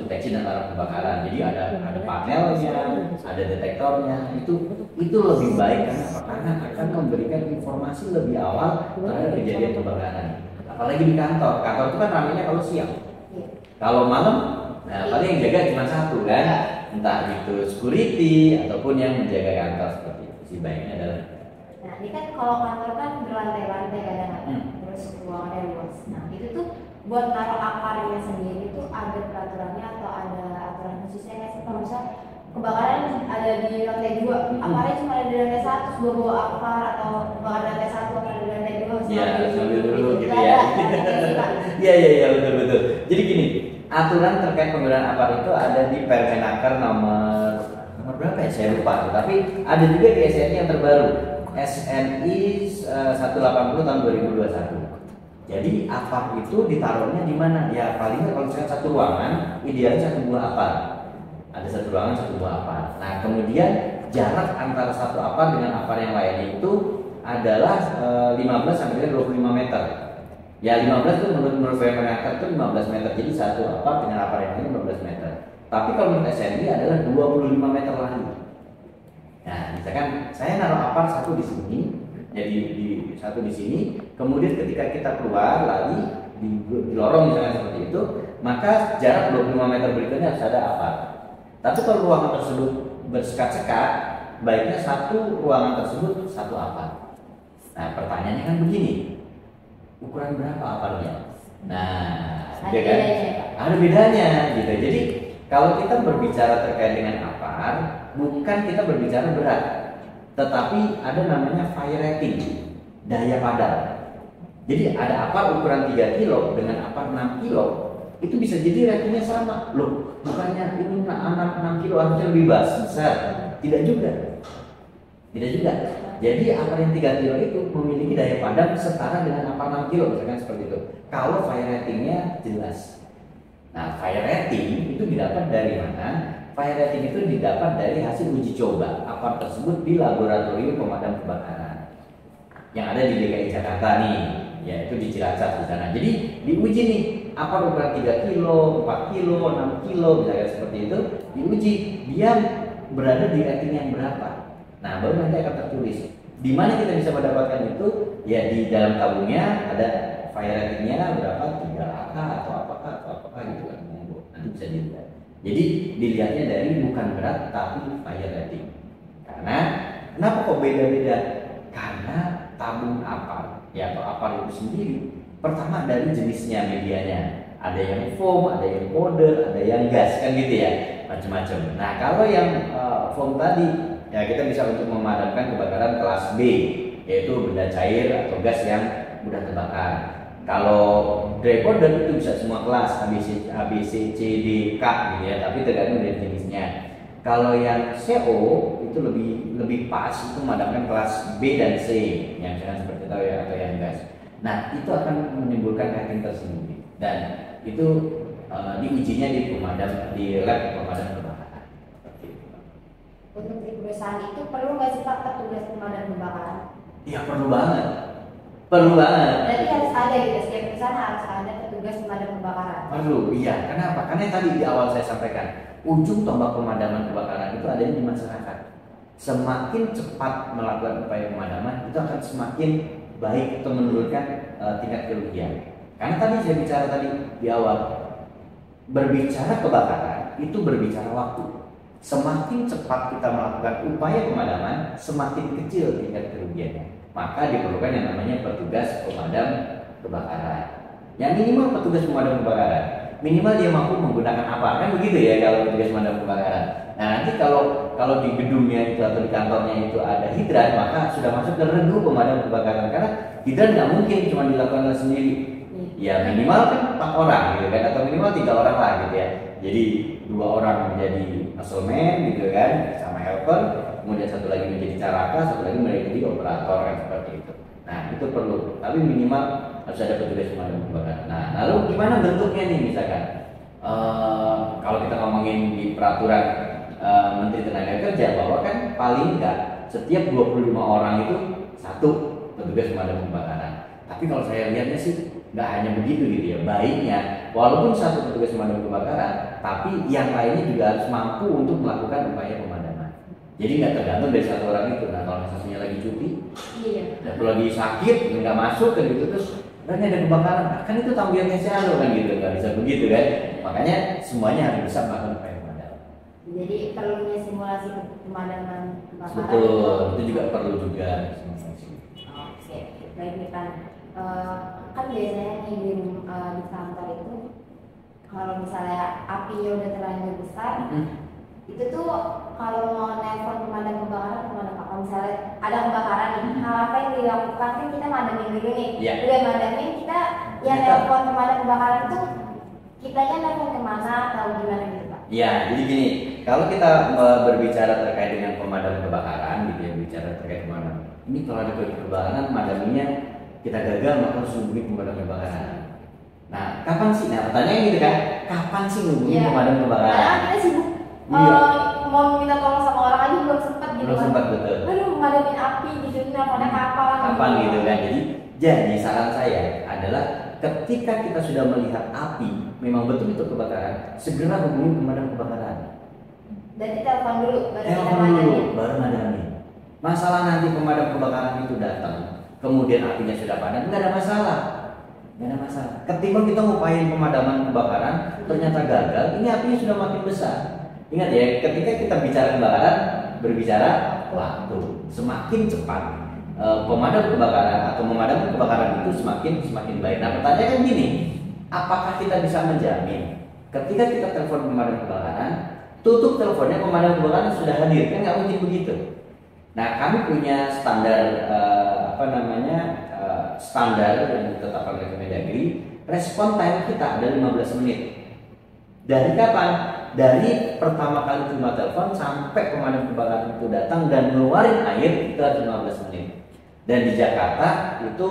deteksi dan alarm kebakaran. Jadi ada panelnya, ada detektornya. Itu lebih baik karena akan memberikan informasi lebih awal terhadap kejadian kebakaran. Apalagi di kantor itu kan ramainya kalau siang. Kalau malam, nah paling yang jaga cuma satu kan, entah itu security ataupun yang menjaga kantor seperti itu. Si baiknya adalah. Nah ini kan kalau kantor kan berlantai-lantai kadang-kadang. Ruangannya luas. Nah itu tuh buat naruh aparatnya sendiri itu ada peraturannya atau ada aturan khususnya nggak sih? Kalau misal kebakaran ada di lantai 2, aparatnya cuma ada di lantai 1, terus bawa apar atau kebakaran di lantai 1 atau di lantai 2. Iya, sambil dulu gitu ya. Iya betul. Jadi gini, aturan terkait penggunaan apar itu ada di Permenaker nomor berapa ya? Saya lupa. Tapi ada juga di SNI yang terbaru. SNI 180 tahun 2021. Jadi apar itu ditaruhnya di mana? Ya paling kalau misalnya satu ruangan, idealnya satu buah apar. Ada satu ruangan satu buah apar. Nah kemudian jarak antara satu apar dengan apar yang lainnya itu adalah 15 sampai 25 meter. Ya 15 itu menurut Permenaker itu 15 meter. Jadi satu apar dengan apar yang lain 15 meter. Tapi kalau menurut SNI adalah 25 meter lagi. Nah, misalkan saya naruh apar satu di sini, jadi di satu di sini, kemudian ketika kita keluar lagi di lorong misalnya seperti itu, maka jarak 25 meter berikutnya harus ada apar. Tapi kalau ruangan tersebut bersekat-sekat, baiknya satu ruangan tersebut satu apar. Nah, pertanyaannya kan begini, ukuran berapa aparnya? Nah, ada kan? Ada bedanya gitu. Jadi kalau kita berbicara terkait dengan apar, bukan kita berbicara berat, tetapi ada namanya fire rating, daya padam. Jadi ada apar ukuran 3 kilo dengan apar 6 kilo, itu bisa jadi ratingnya sama. Loh, bukannya ini 6 kilo harusnya lebih besar? Tidak juga. Jadi apar yang 3 kilo itu memiliki daya padam setara dengan apar 6 kilo, misalkan seperti itu. Kalau fire ratingnya jelas. Nah, fire rating itu didapat dari mana? Fire rating itu didapat dari hasil uji coba apar tersebut di laboratorium pemadam kebakaran yang ada di DKI Jakarta nih, yaitu di Cilacap di sana. Jadi diuji nih apar ukuran 3 kilo, 4 kilo, 6 kilo, misalnya seperti itu, diuji dia berada di rating yang berapa. Nah, baru nanti akan tertulis. Di mana kita bisa mendapatkan itu? Ya di dalam tabungnya ada fire ratingnya berapa, 3 AK atau apakah gitu kan. Nanti bisa dilihat. Jadi dilihatnya dari bukan berat tapi fire rating. Karena kenapa kok beda-beda? Karena tabung apar ya atau apar itu sendiri pertama dari jenisnya medianya. Ada yang foam, ada yang powder, ada yang gas kan gitu ya, macam-macam. Nah kalau yang foam tadi ya kita bisa untuk memadamkan kebakaran kelas B, yaitu benda cair atau gas yang mudah terbakar. Kalau dry powder itu bisa semua kelas A, B, C, D, K gitu ya, tapi tergantung dari jenisnya. Kalau yang CO itu lebih pas itu memadamkan kelas B dan C, yang misalnya seperti itu ya, atau yang gas. Nah itu akan menimbulkan rating tersendiri dan itu diujinya di lab pemadam kebakaran. Untuk di perusahaan itu perlu nggak sih Pak petugas pemadam kebakaran? Iya perlu banget. Berarti harus ada gitu, setiap perusahaan harus ada petugas pemadam kebakaran. Perlu, iya. Kenapa? Karena tadi di awal saya sampaikan, ujung tombak pemadaman kebakaran itu adanya di masyarakat. semakin cepat melakukan upaya pemadaman itu akan semakin baik atau menurunkan tingkat kerugian. Karena tadi saya bicara tadi di awal, berbicara kebakaran itu berbicara waktu. Semakin cepat kita melakukan upaya pemadaman, semakin kecil tingkat kerugiannya. Maka diperlukan yang namanya petugas pemadam kebakaran. Yang minimal petugas pemadam kebakaran, minimal dia mampu menggunakan apa, kan begitu ya kalau petugas pemadam kebakaran. Nah nanti kalau di gedungnya itu atau di kantornya itu ada hidran, maka sudah masuk ke regu pemadam kebakaran. Karena hidran nggak mungkin cuma dilakukan sendiri. Ya minimal kan 4 orang gitu kan, atau minimal 3 orang lah gitu ya. Jadi 2 orang menjadi muscleman gitu kan, sama helper, kemudian satu lagi menjadi caraka, satu lagi menjadi operator kan, seperti itu. Nah itu perlu, tapi minimal harus ada petugas pemadam kebakaran. Nah lalu gimana bentuknya nih misalkan? Kalau kita ngomongin di peraturan Menteri Tenaga Kerja bahwa kan paling enggak setiap 25 orang itu satu petugas pemadam kebakaran. Tapi kalau saya lihatnya sih nggak hanya begitu gitu ya, baiknya walaupun satu petugas pemadam kebakaran, tapi yang lainnya juga harus mampu untuk melakukan upaya pemadaman. Jadi nggak tergantung dari satu orang itu. Nah kalau misalnya lagi cuti, atau lagi sakit nggak masuk kan gitu, terus kan ada kebakaran, kan itu tanggungannya si Alo kan gitu, nggak bisa begitu kan. Makanya semuanya harus bisa melakukan upaya pemadaman. Jadi perlunya simulasi pemadaman kebakaran. Betul, itu juga perlu juga. Oke, baik nih Pan. Kan biasanya nih di kantor itu kalau misalnya apinya udah terlanjur besar, itu tuh kalau mau nelpon pemadam kebakaran kemana Pak? Kalau misalnya ada kebakaran nih, hal apa yang dilakukan? Kan kita madamin dulu nih, udah madamin kita yang nelpon pemadam kebakaran itu kitanya nelpon kemana atau gimana gitu Pak? Ya, jadi gini, kalau kita berbicara terkait dengan pemadam kebakaran, gitu ya, bicara terkait pemadam. Ini kalau ada kebakaran, madaminya kita gagal, maka harus hubungi pemadam kebakaran. Nah, kapan sih? Nah, pertanyaannya gitu kan, kapan sih hubungi pemadam kebakaran? Karena kita sibuk mau minta tolong sama orang aja belum sempat gitu. Belum sempat, betul. Aduh, madamin api gitu, nelfonnya kapan? Kapan gitu kan? Jadi saran saya adalah ketika kita sudah melihat api, memang betul itu kebakaran, segera hubungi pemadam kebakaran. Dan kita telepon dulu, baru madamin. Masalah nanti pemadam kebakaran itu datang, kemudian apinya sudah padam, nggak ada masalah. Ketimbang kita ngupayain pemadaman kebakaran, ternyata gagal, ini apinya sudah makin besar. Ingat ya, ketika kita bicara kebakaran, berbicara waktu. Semakin cepat pemadam kebakaran atau memadamkan kebakaran itu semakin baik. Nah pertanyaannya kan gini, apakah kita bisa menjamin ketika kita telepon pemadam kebakaran, tutup teleponnya pemadam kebakaran sudah hadir? Kan nggak mungkin begitu. Nah kami punya standar standar yang ditetapkan oleh Kemendagri. Respon time kita ada 15 menit. Dari kapan? Dari pertama kali terima telepon sampai pemadam kebakaran itu datang dan ngeluarin air itu ada 15 menit. Dan di Jakarta itu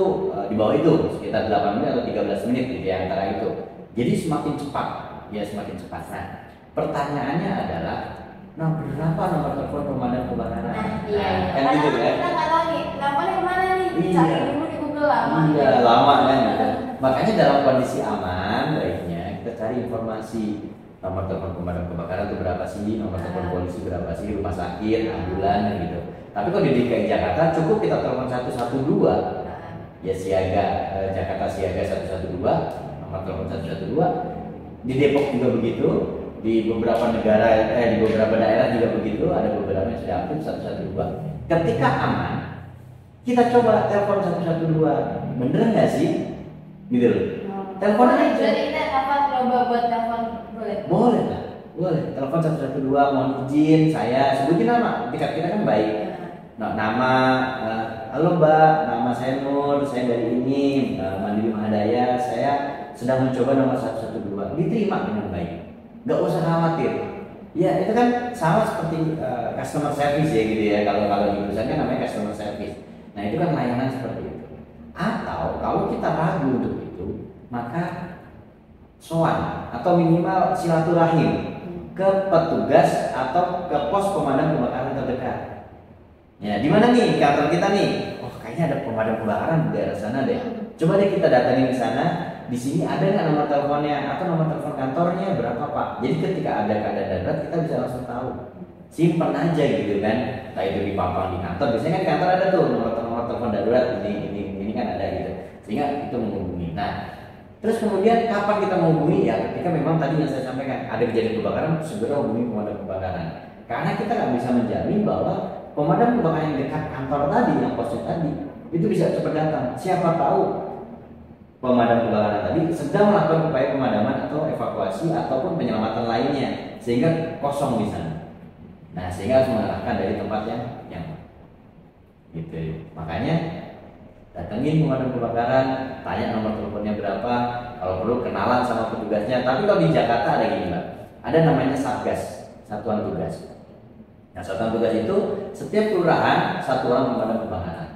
di bawah itu sekitar 8 menit atau 13 menit di antara itu. Jadi semakin cepat, semakin cepat. Nah, pertanyaannya adalah, berapa nomor telepon pemadam kebakaran? Kan gitu kan? Kita nggak tahu nih, nomornya kemana nih? Cari dulu di Google lama. Lama kan gitu. Makanya dalam kondisi aman, baiknya kita cari informasi. Nomor telepon pemadam kebakaran itu berapa sih? Nomor telepon polisi berapa sih? Rumah sakit, ambulan gitu. Tapi kalau di DKI Jakarta cukup kita telepon 112. Ya siaga Jakarta siaga 112, nomor telepon 112. Di Depok juga begitu. Di beberapa negara, di beberapa daerah juga begitu. Ada beberapa yang sudah aktif 112. Ketika aman, kita coba telepon 112. Bener nggak sih? Gitu loh. Telepon aja. Jadi kita kapan coba buat telepon? Boleh lah, boleh. Telepon 112, mohon izin, saya sebutin nama, tingkat kita kan baik. Nah, nama, halo Mbak, nama saya Nur, saya dari ini, Mandiri Mahadaya, saya sedang mencoba nomor 112. Diterima dengan baik, nggak usah khawatir. Ya itu kan sama seperti customer service ya gitu ya. Kalau di perusahaan kan namanya customer service. Nah itu kan layanan seperti itu. Atau kalau kita ragu untuk itu, maka soan atau minimal silaturahim ke petugas atau ke pos pemadam kebakaran terdekat. Ya, di mana nih kantor kita nih? Oh, kayaknya ada pemadam kebakaran di daerah sana deh. Coba deh kita datangin ke sana. Di sini ada nggak nomor teleponnya atau nomor telepon kantornya berapa Pak? Jadi ketika ada keadaan darurat kita bisa langsung tahu tahu. Simpan aja gitu kan. Entah itu dipampang di kantor. Biasanya kan di kantor ada tuh nomor telepon darurat ini kan ada gitu. Sehingga itu menghubungi. Nah, terus kemudian kapan kita menghubungi? Ya ketika memang tadi yang saya sampaikan ada kejadian kebakaran, segera hubungi pemadam kebakaran. Karena kita nggak bisa menjamin bahwa pemadam kebakaran yang dekat kantor tadi, yang posnya tadi, itu bisa cepat datang. Siapa tahu pemadam kebakaran tadi sedang melakukan upaya pemadaman atau evakuasi ataupun penyelamatan lainnya, sehingga kosong di sana. Nah, sehingga harus mengarahkan dari tempat yang gitu. Makanya datengin pemadam kebakaran, tanya nomor teleponnya berapa, kalau perlu kenalan sama petugasnya. Tapi kalau di Jakarta ada gini Mbak, ada namanya Satgas, Satuan Tugas. Nah, Satuan Tugas itu setiap kelurahan satu orang pemadam kebakaran.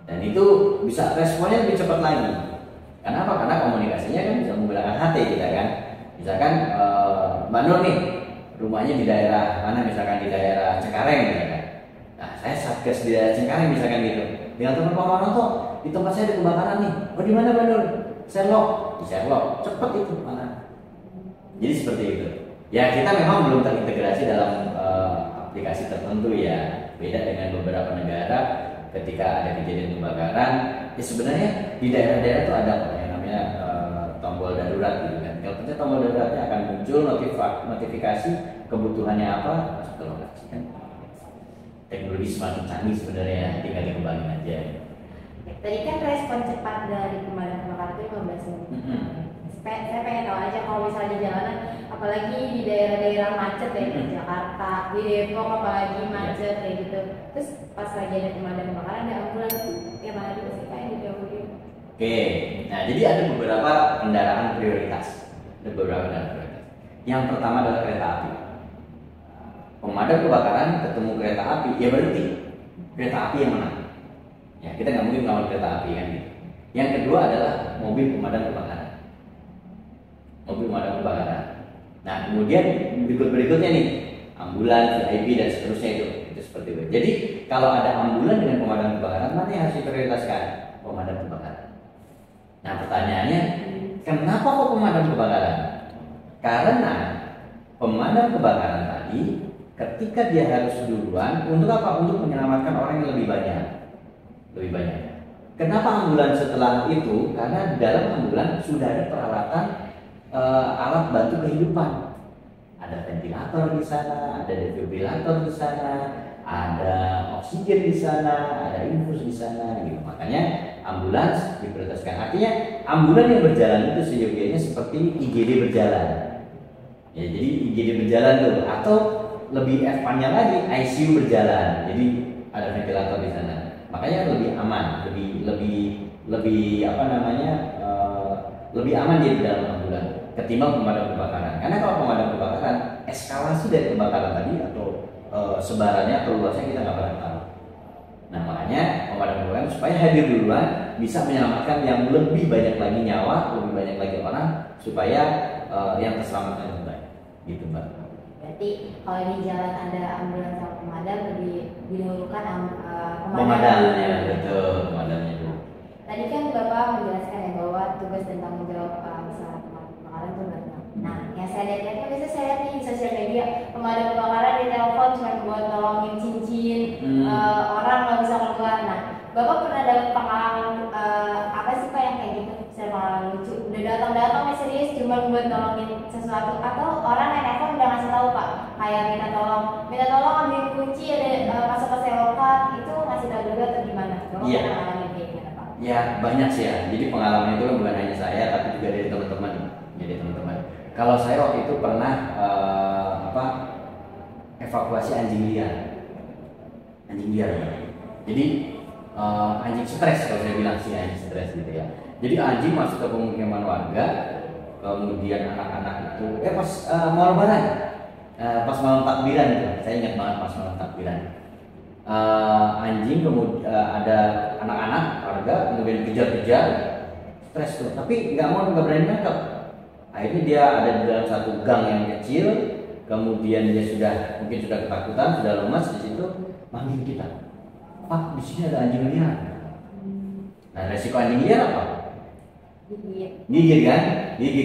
Dan itu bisa responnya lebih cepat lagi. Kenapa? Karena komunikasinya kan bisa menggunakan HT kita kan. Misalkan Mbak Nur nih, rumahnya di daerah mana? Misalkan di daerah Cengkareng misalkan. Nah, saya Satgas di daerah Cengkareng misalkan gitu. Dengan teman Pak Maroto, di tempat saya ada kebakaran nih. Oh, di mana Mbak Nur? Sherlock, di Sherlock. Cepet itu mana? Jadi seperti itu. Ya, kita memang belum terintegrasi dalam aplikasi tertentu ya. Beda dengan beberapa negara ketika ada kejadian kebakaran, ya sebenarnya di daerah-daerah itu ada yang namanya tombol darurat gitu kan. Kalau pencet tombol daruratnya akan muncul notifikasi kebutuhannya apa, masuk ke lokasi kan. Teknologi semakin canggih sebenarnya, tinggal dikembangin aja. Tadi kan respon cepat dari pemadam kebakaran itu 15 menit. Saya pengen tahu aja kalau misalnya di jalanan, apalagi di daerah-daerah macet ya, di Jakarta, di Depok apalagi macet kayak gitu. Terus pas lagi ada pemadam kebakaran, ada ambulans itu, ya mana juga sih kayak didahului. Oke, nah jadi ada beberapa kendaraan prioritas. Yang pertama adalah kereta api. Pemadam kebakaran ketemu kereta api, ya berhenti. Kereta api yang menang. Ya, kita nggak mungkin melawan kereta api kan gitu. Yang kedua adalah mobil pemadam kebakaran. Mobil pemadam kebakaran. Nah, kemudian berikutnya nih, ambulans, VIP dan seterusnya itu seperti itu. Jadi kalau ada ambulans dengan pemadam kebakaran, mana yang harus diprioritaskan? Pemadam kebakaran. Nah, pertanyaannya, kenapa kok pemadam kebakaran? Karena pemadam kebakaran tadi ketika dia harus duluan untuk apa? Untuk menyelamatkan orang yang lebih banyak. Kenapa ambulans setelah itu? Karena di dalam ambulans sudah ada peralatan alat bantu kehidupan. Ada ventilator di sana, ada defibrilator di sana, ada oksigen di sana, ada infus di sana gitu. Makanya ambulans diprioritaskan. Artinya ambulans yang berjalan itu seyogianya seperti IGD berjalan. Ya, jadi IGD berjalan tuh, atau lebih F-nya lagi ICU berjalan. Jadi ada ventilator di sana. Makanya lebih aman, lebih apa namanya? Lebih aman dia di dalam ambulans ketimbang pemadam kebakaran. Karena kalau pemadam kebakaran, eskalasi dari kebakaran tadi atau sebarannya atau luasnya kita nggak pernah tahu. Nah, makanya pemadam kebakaran supaya hadir duluan bisa menyelamatkan yang lebih banyak lagi nyawa, lebih banyak lagi orang supaya yang terselamatkan lebih banyak. Gitu, Mbak. Berarti kalau di jalan ada ambulans sama pemadam, lebih didahulukan Pemadam ya, betul, pemadamnya dulu. Tadi kan Bapak menjelaskan ya bahwa tugas dan tanggung jawab misalnya pemadam kebakaran itu banyak. Nah, yang saya lihat kan biasanya saya lihat nih di sosial media pemadam kebakaran di telepon cuma buat nolongin cincin orang nggak bisa keluar. Nah, Bapak pernah ada pengalaman apa sih Pak yang kayak gitu? Saya pengalaman lucu. Udah datang ya serius cuma buat nolongin sesuatu, atau orang yang telepon udah ngasih tahu Pak, kayak minta tolong ambil kunci ada masuk ke selokan, itu ngasih tahu juga atau gimana? Bapak Iya. pernah ngalamin kayak gimana Pak? Ya banyak sih ya. Jadi pengalaman itu kan bukan hanya saya, tapi juga dari teman-teman. Kalau saya waktu itu pernah evakuasi anjing liar. Jadi anjing stres kalau saya bilang sih, anjing stres gitu ya. Jadi anjing masuk ke pemukiman warga, kemudian anak-anak itu pas mau lebaran, pas malam takbiran gitu. Saya ingat banget pas malam takbiran. Anjing kemudian ada anak-anak warga kemudian kejar-kejar, stres tuh, tapi nggak berani nangkep. Akhirnya dia ada di dalam satu gang yang kecil, kemudian dia mungkin sudah ketakutan, sudah lemas di situ, manggil kita, Pak, di sini ada anjing liar. Nah, resiko anjing liar apa? Gigit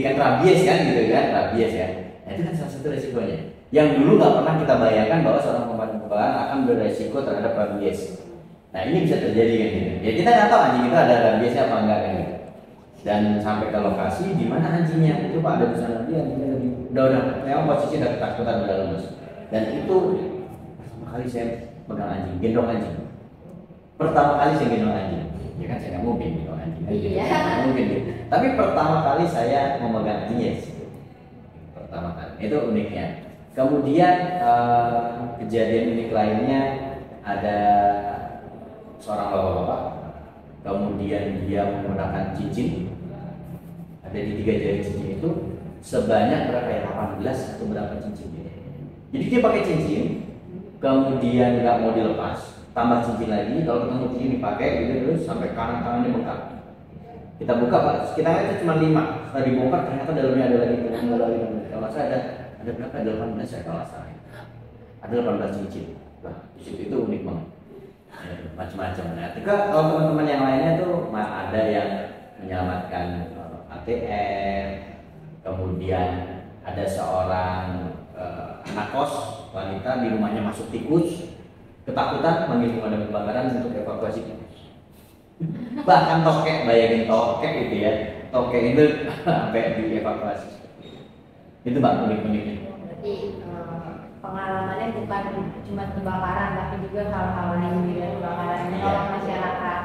kan rabies kan gitu kan, rabies ya. Nah, itu kan salah satu resikonya. yang dulu nggak pernah kita bayangkan bahwa seorang pemadam kebakaran akan beresiko terhadap rabies. Nah ini bisa terjadi kan gitu. Ya kita nggak tahu anjing itu ada rabiesnya apa enggak kan gitu. Dan sampai ke lokasi di mana anjingnya itu Pak ada di sana dia anjingnya lagi udah memang posisi udah ketakutan udah lemes. Dan itu pertama kali saya pegang anjing, gendong anjing. Pertama kali saya gendong anjing, ya kan saya nggak mungkin gendong anjing. Iya. Nggak mungkin gitu. Tapi pertama kali saya memegang anjing ya, pertama kali itu uniknya. Kemudian kejadian unik lainnya ada seorang bapak-bapak, kemudian dia menggunakan cincin, ada di 3 jari cincin itu sebanyak berapa ya 18 atau berapa cincin gitu. Jadi dia pakai cincin, kemudian nggak mau dilepas, tambah cincin lagi, kalau ketemu cincin dipakai gitu terus sampai tangannya bengkak. Kita buka Pak, kita itu cuma 5, setelah dibongkar ternyata dalamnya ada lagi. Kalau saya ada berapa? 18 saya kalau salah. Ada 18 cincin. Nah, di situ itu unik banget. Macam-macam. Nah, ketika kalau teman-teman yang lainnya tuh ada yang menyelamatkan ATM, kemudian ada seorang anak kos wanita di rumahnya masuk tikus, ketakutan manggil pemadam kebakaran untuk evakuasi tikus. Bahkan tokek, bayangin tokek itu ya, tokek itu sampai dievakuasi. Itu Bang unik-uniknya. Berarti pengalamannya bukan cuma kebakaran tapi juga hal-hal lain di luar kebakaran menolong masyarakat.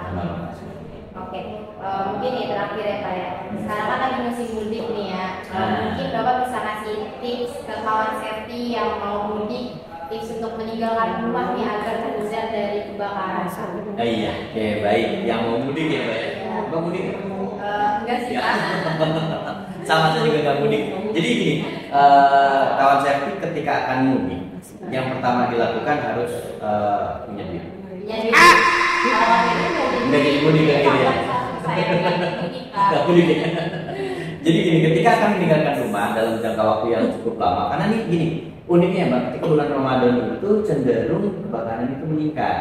Oke, mungkin ya terakhir ya Pak ya. Sekarang kan lagi musim mudik nih ya. Mungkin Bapak bisa kasih tips ke kawan safety yang mau mudik, tips untuk meninggalkan rumah nih agar terhindar dari kebakaran. Iya, oke baik. Yang mau mudik ya Pak ya. Bapak mudik? Enggak sih Pak. Sama saya juga nggak mudik. Jadi gini, kawan safety ketika akan mudik, yang pertama dilakukan harus punya duit. Punya duit. Kalau ini Nggak jadi mudik kan gitu ya? Saya Nggak mudik ya. Jadi gini, ketika akan meninggalkan rumah dalam jangka waktu yang cukup lama, karena nih gini, uniknya Mbak, ketika bulan Ramadan itu cenderung kebakaran itu meningkat.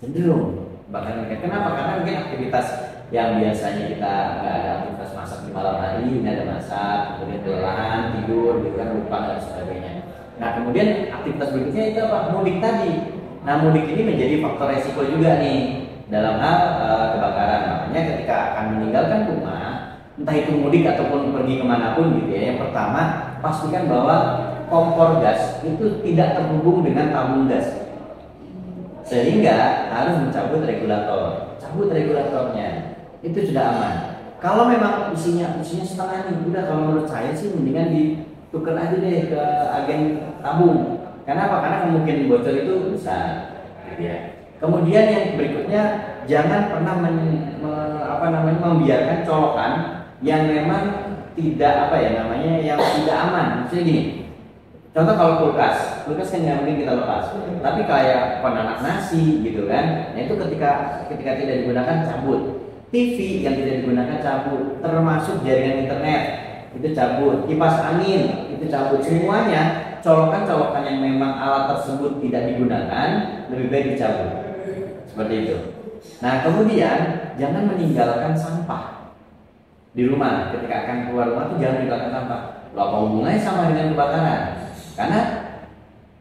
Cenderung kebakaran meningkat. Kenapa? Karena mungkin aktivitas yang biasanya kita nggak ada aktivitas masak di malam hari, ini ada masak, kemudian kelelahan, tidur, gitu kan, lupa dan sebagainya. Nah kemudian aktivitas berikutnya itu apa? Mudik tadi. Nah mudik ini menjadi faktor resiko juga nih dalam hal kebakaran. Makanya ketika akan meninggalkan rumah, entah itu mudik ataupun pergi kemanapun gitu ya, yang pertama pastikan bahwa kompor gas itu tidak terhubung dengan tabung gas, sehingga harus mencabut regulator. Cabut regulatornya, itu sudah aman. Kalau memang isinya setengah nih, udah kalau menurut saya sih mendingan ditukar aja deh ke agen tabung. Kenapa? Karena kemungkinan bocor itu besar, gitu ya. Kemudian yang berikutnya, jangan pernah membiarkan colokan yang memang tidak yang tidak aman. Maksudnya gini, contoh kalau kulkas kan nggak mungkin kita lepas. Tapi kayak penanak nasi gitu kan, nah itu ketika tidak digunakan cabut. TV yang tidak digunakan cabut, termasuk jaringan internet itu cabut, kipas angin itu cabut. Semuanya colokan yang memang alat tersebut tidak digunakan lebih baik dicabut. Seperti itu. Nah kemudian jangan meninggalkan sampah di rumah. Ketika akan keluar rumah tuh jangan meninggalkan sampah. Lalu apa hubungannya sama dengan kebakaran? Karena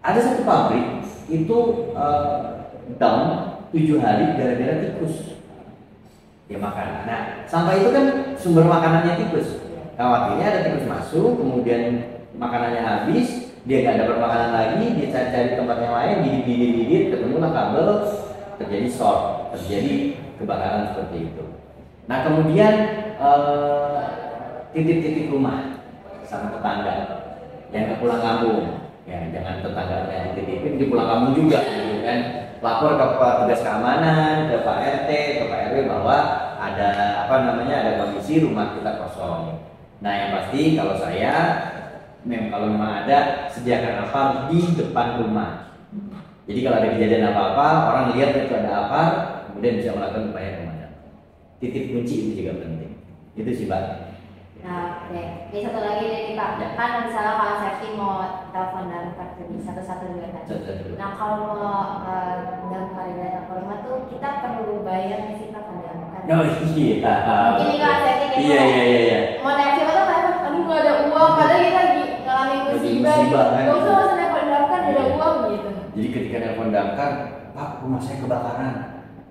ada satu pabrik itu down 7 hari gara-gara tikus dia makan. Nah sampah itu kan sumber makanannya tikus. Khawatirnya ada tikus masuk, kemudian makanannya habis, dia nggak dapat makanan lagi, dia cari tempat yang lain, gigit, ketemulah kabel, terjadi short, terjadi kebakaran seperti itu. Nah kemudian titip-titip rumah sama tetangga yang ke pulang kampung, ya jangan tetangganya dititipin di pulang kampung juga, gitu kan. Lapor ke petugas keamanan, ke Pak RT, ke Pak RW bahwa ada ada kondisi rumah kita kosong. Nah yang pasti kalau kalau memang ada, sediakan apar di depan rumah. Jadi kalau ada kejadian apa-apa, orang lihat itu ada apar, kemudian bisa melakukan upaya pemadaman. Titip kunci itu juga penting. Itu sih Pak. Nah, oke. Ini satu lagi dari Pak. Kan misalnya kalau safety mau telepon dan kartu satu juga kan. Nah kalau mau dalam hari telepon rumah tuh kita perlu bayar sih Pak kan? Oh iya. Mungkin kalau safety kayak iya. mau naik siapa tuh kan? Aduh nggak ada uang, padahal kita lagi ngalamin musibah musibah kan. Gak usah nelfon damkar ada Iya. uang gitu. Jadi ketika nelfon damkar, Pak, rumah saya kebakaran,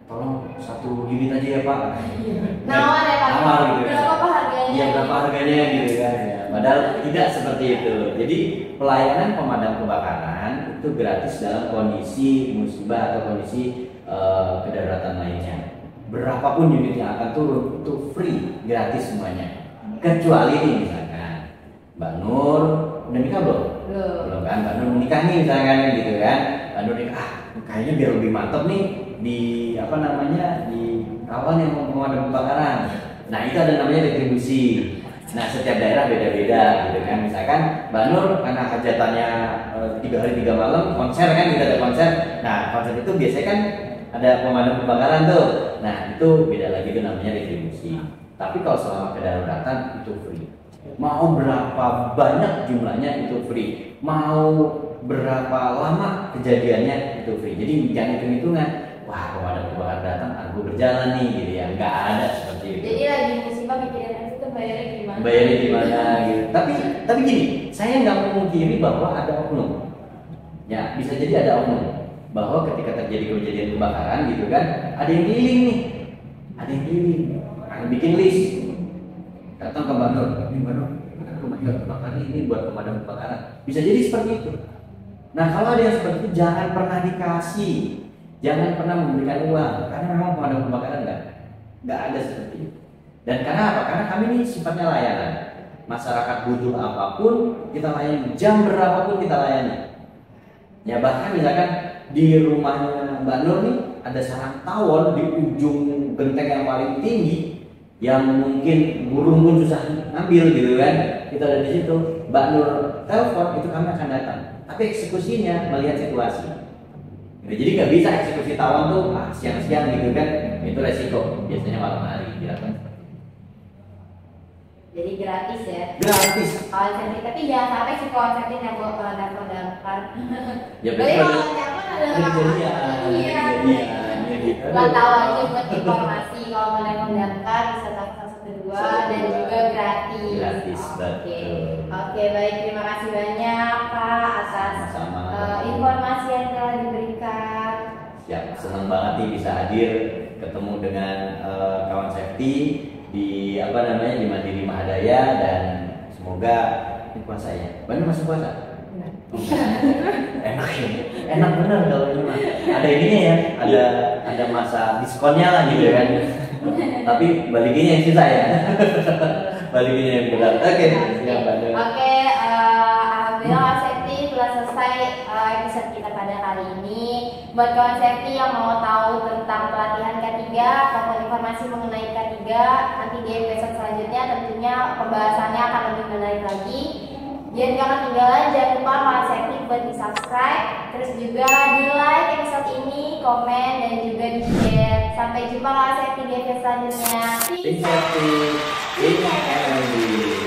tolong 1 unit aja ya Pak. Nawar ya Pak. Nawar gitu kan. Berapa Pak harganya? Iya, berapa harganya gitu kan ya. Padahal tidak seperti itu. Jadi pelayanan pemadam kebakaran itu gratis dalam kondisi musibah atau kondisi kedaruratan lainnya. Berapapun unit yang akan turun itu free, gratis semuanya. Kecuali nih misalkan Mbak Nur udah nikah belum? Belum kan? Mbak Nur menikah nih misalkan gitu kan. Mbak Nur nikah, kayaknya biar lebih mantep nih di apa namanya di kawan yang mau pemadam kebakaran. Nah itu ada namanya retribusi. Nah setiap daerah beda-beda gitu kan. Misalkan Mbak Nur karena hajatannya 3 hari 3 malam konser kan, kita ada konser. Nah konser itu biasanya kan ada pemadam kebakaran tuh. Nah itu beda lagi, itu namanya retribusi. Tapi kalau selama kedaruratan itu free. Mau berapa banyak jumlahnya itu free. Mau berapa lama kejadiannya itu free. Jadi jangan hitung-hitungan. Wah pemadam kebakaran datang, aku berjalan nih gitu ya. Nggak ada seperti itu. Jadi lagi musibah pikiran itu bayarnya gimana? Bayarnya gimana gitu. Tapi gini, saya nggak memungkiri bahwa ada oknum. Ya bisa jadi ada oknum bahwa ketika terjadi kejadian kebakaran gitu kan, ada yang keliling nih, ada yang keliling, ada bikin list, datang ke Mbak Nur, Mbak Nur, rumahnya kebakaran ini buat pemadam kebakaran. Bisa jadi seperti itu. Nah kalau ada yang seperti itu jangan pernah dikasih, jangan pernah memberikan uang, karena memang pemadam kebakaran nggak ada seperti itu. Dan karena apa? Karena kami ini sifatnya layanan. Masyarakat butuh apapun kita layani, jam berapapun kita layani. Ya bahkan misalkan di rumahnya Mbak Nur nih ada sarang tawon di ujung genteng yang paling tinggi yang mungkin burung pun susah ngambil gitu kan. Kita ada di situ, Mbak Nur telepon itu kami akan datang. Tapi eksekusinya melihat situasi. Jadi nggak bisa eksekusi tawon tuh siang-siang gitu kan, itu resiko. Biasanya malam hari dilakukan. Jadi gratis ya? Gratis. Konsepnya, tapi jangan sampai si konsepnya yang bawa ke damkar. Ya Berarti betul. kalau damkar adalah Iya. Buat tahu aja buat informasi kalau mau nelfon damkar bisa telepon 112 dan juga gratis. Gratis, Oke. betul. Oke, baik, terima kasih banyak Pak atas Sama-sama. informasi yang telah diberikan. Siap, senang banget nih bisa hadir ketemu dengan kawan safety di apa namanya di Mandiri Mahadaya, dan semoga ini puasa ya. Benar masih puasa? Enak ya, enak bener kalau ini mah. Ada ininya ya, ada masa diskonnya lah gitu kan. Tapi balikinnya yang susah ya. Balikinnya yang berat. Oke, siap Mbak. Oke, alhamdulillah safety telah selesai episode kita pada kali ini. Buat kawan safety yang mau tahu tentang pelatihan K3 ataupun informasi mengenai K3, nanti di episode selanjutnya tentunya pembahasannya akan lebih menarik lagi. Jangan jangan ketinggalan, jangan lupa kawan safety buat di subscribe, terus juga di like episode ini, komen dan juga di share. Sampai jumpa kawan safety di episode selanjutnya. Think safety, think energy.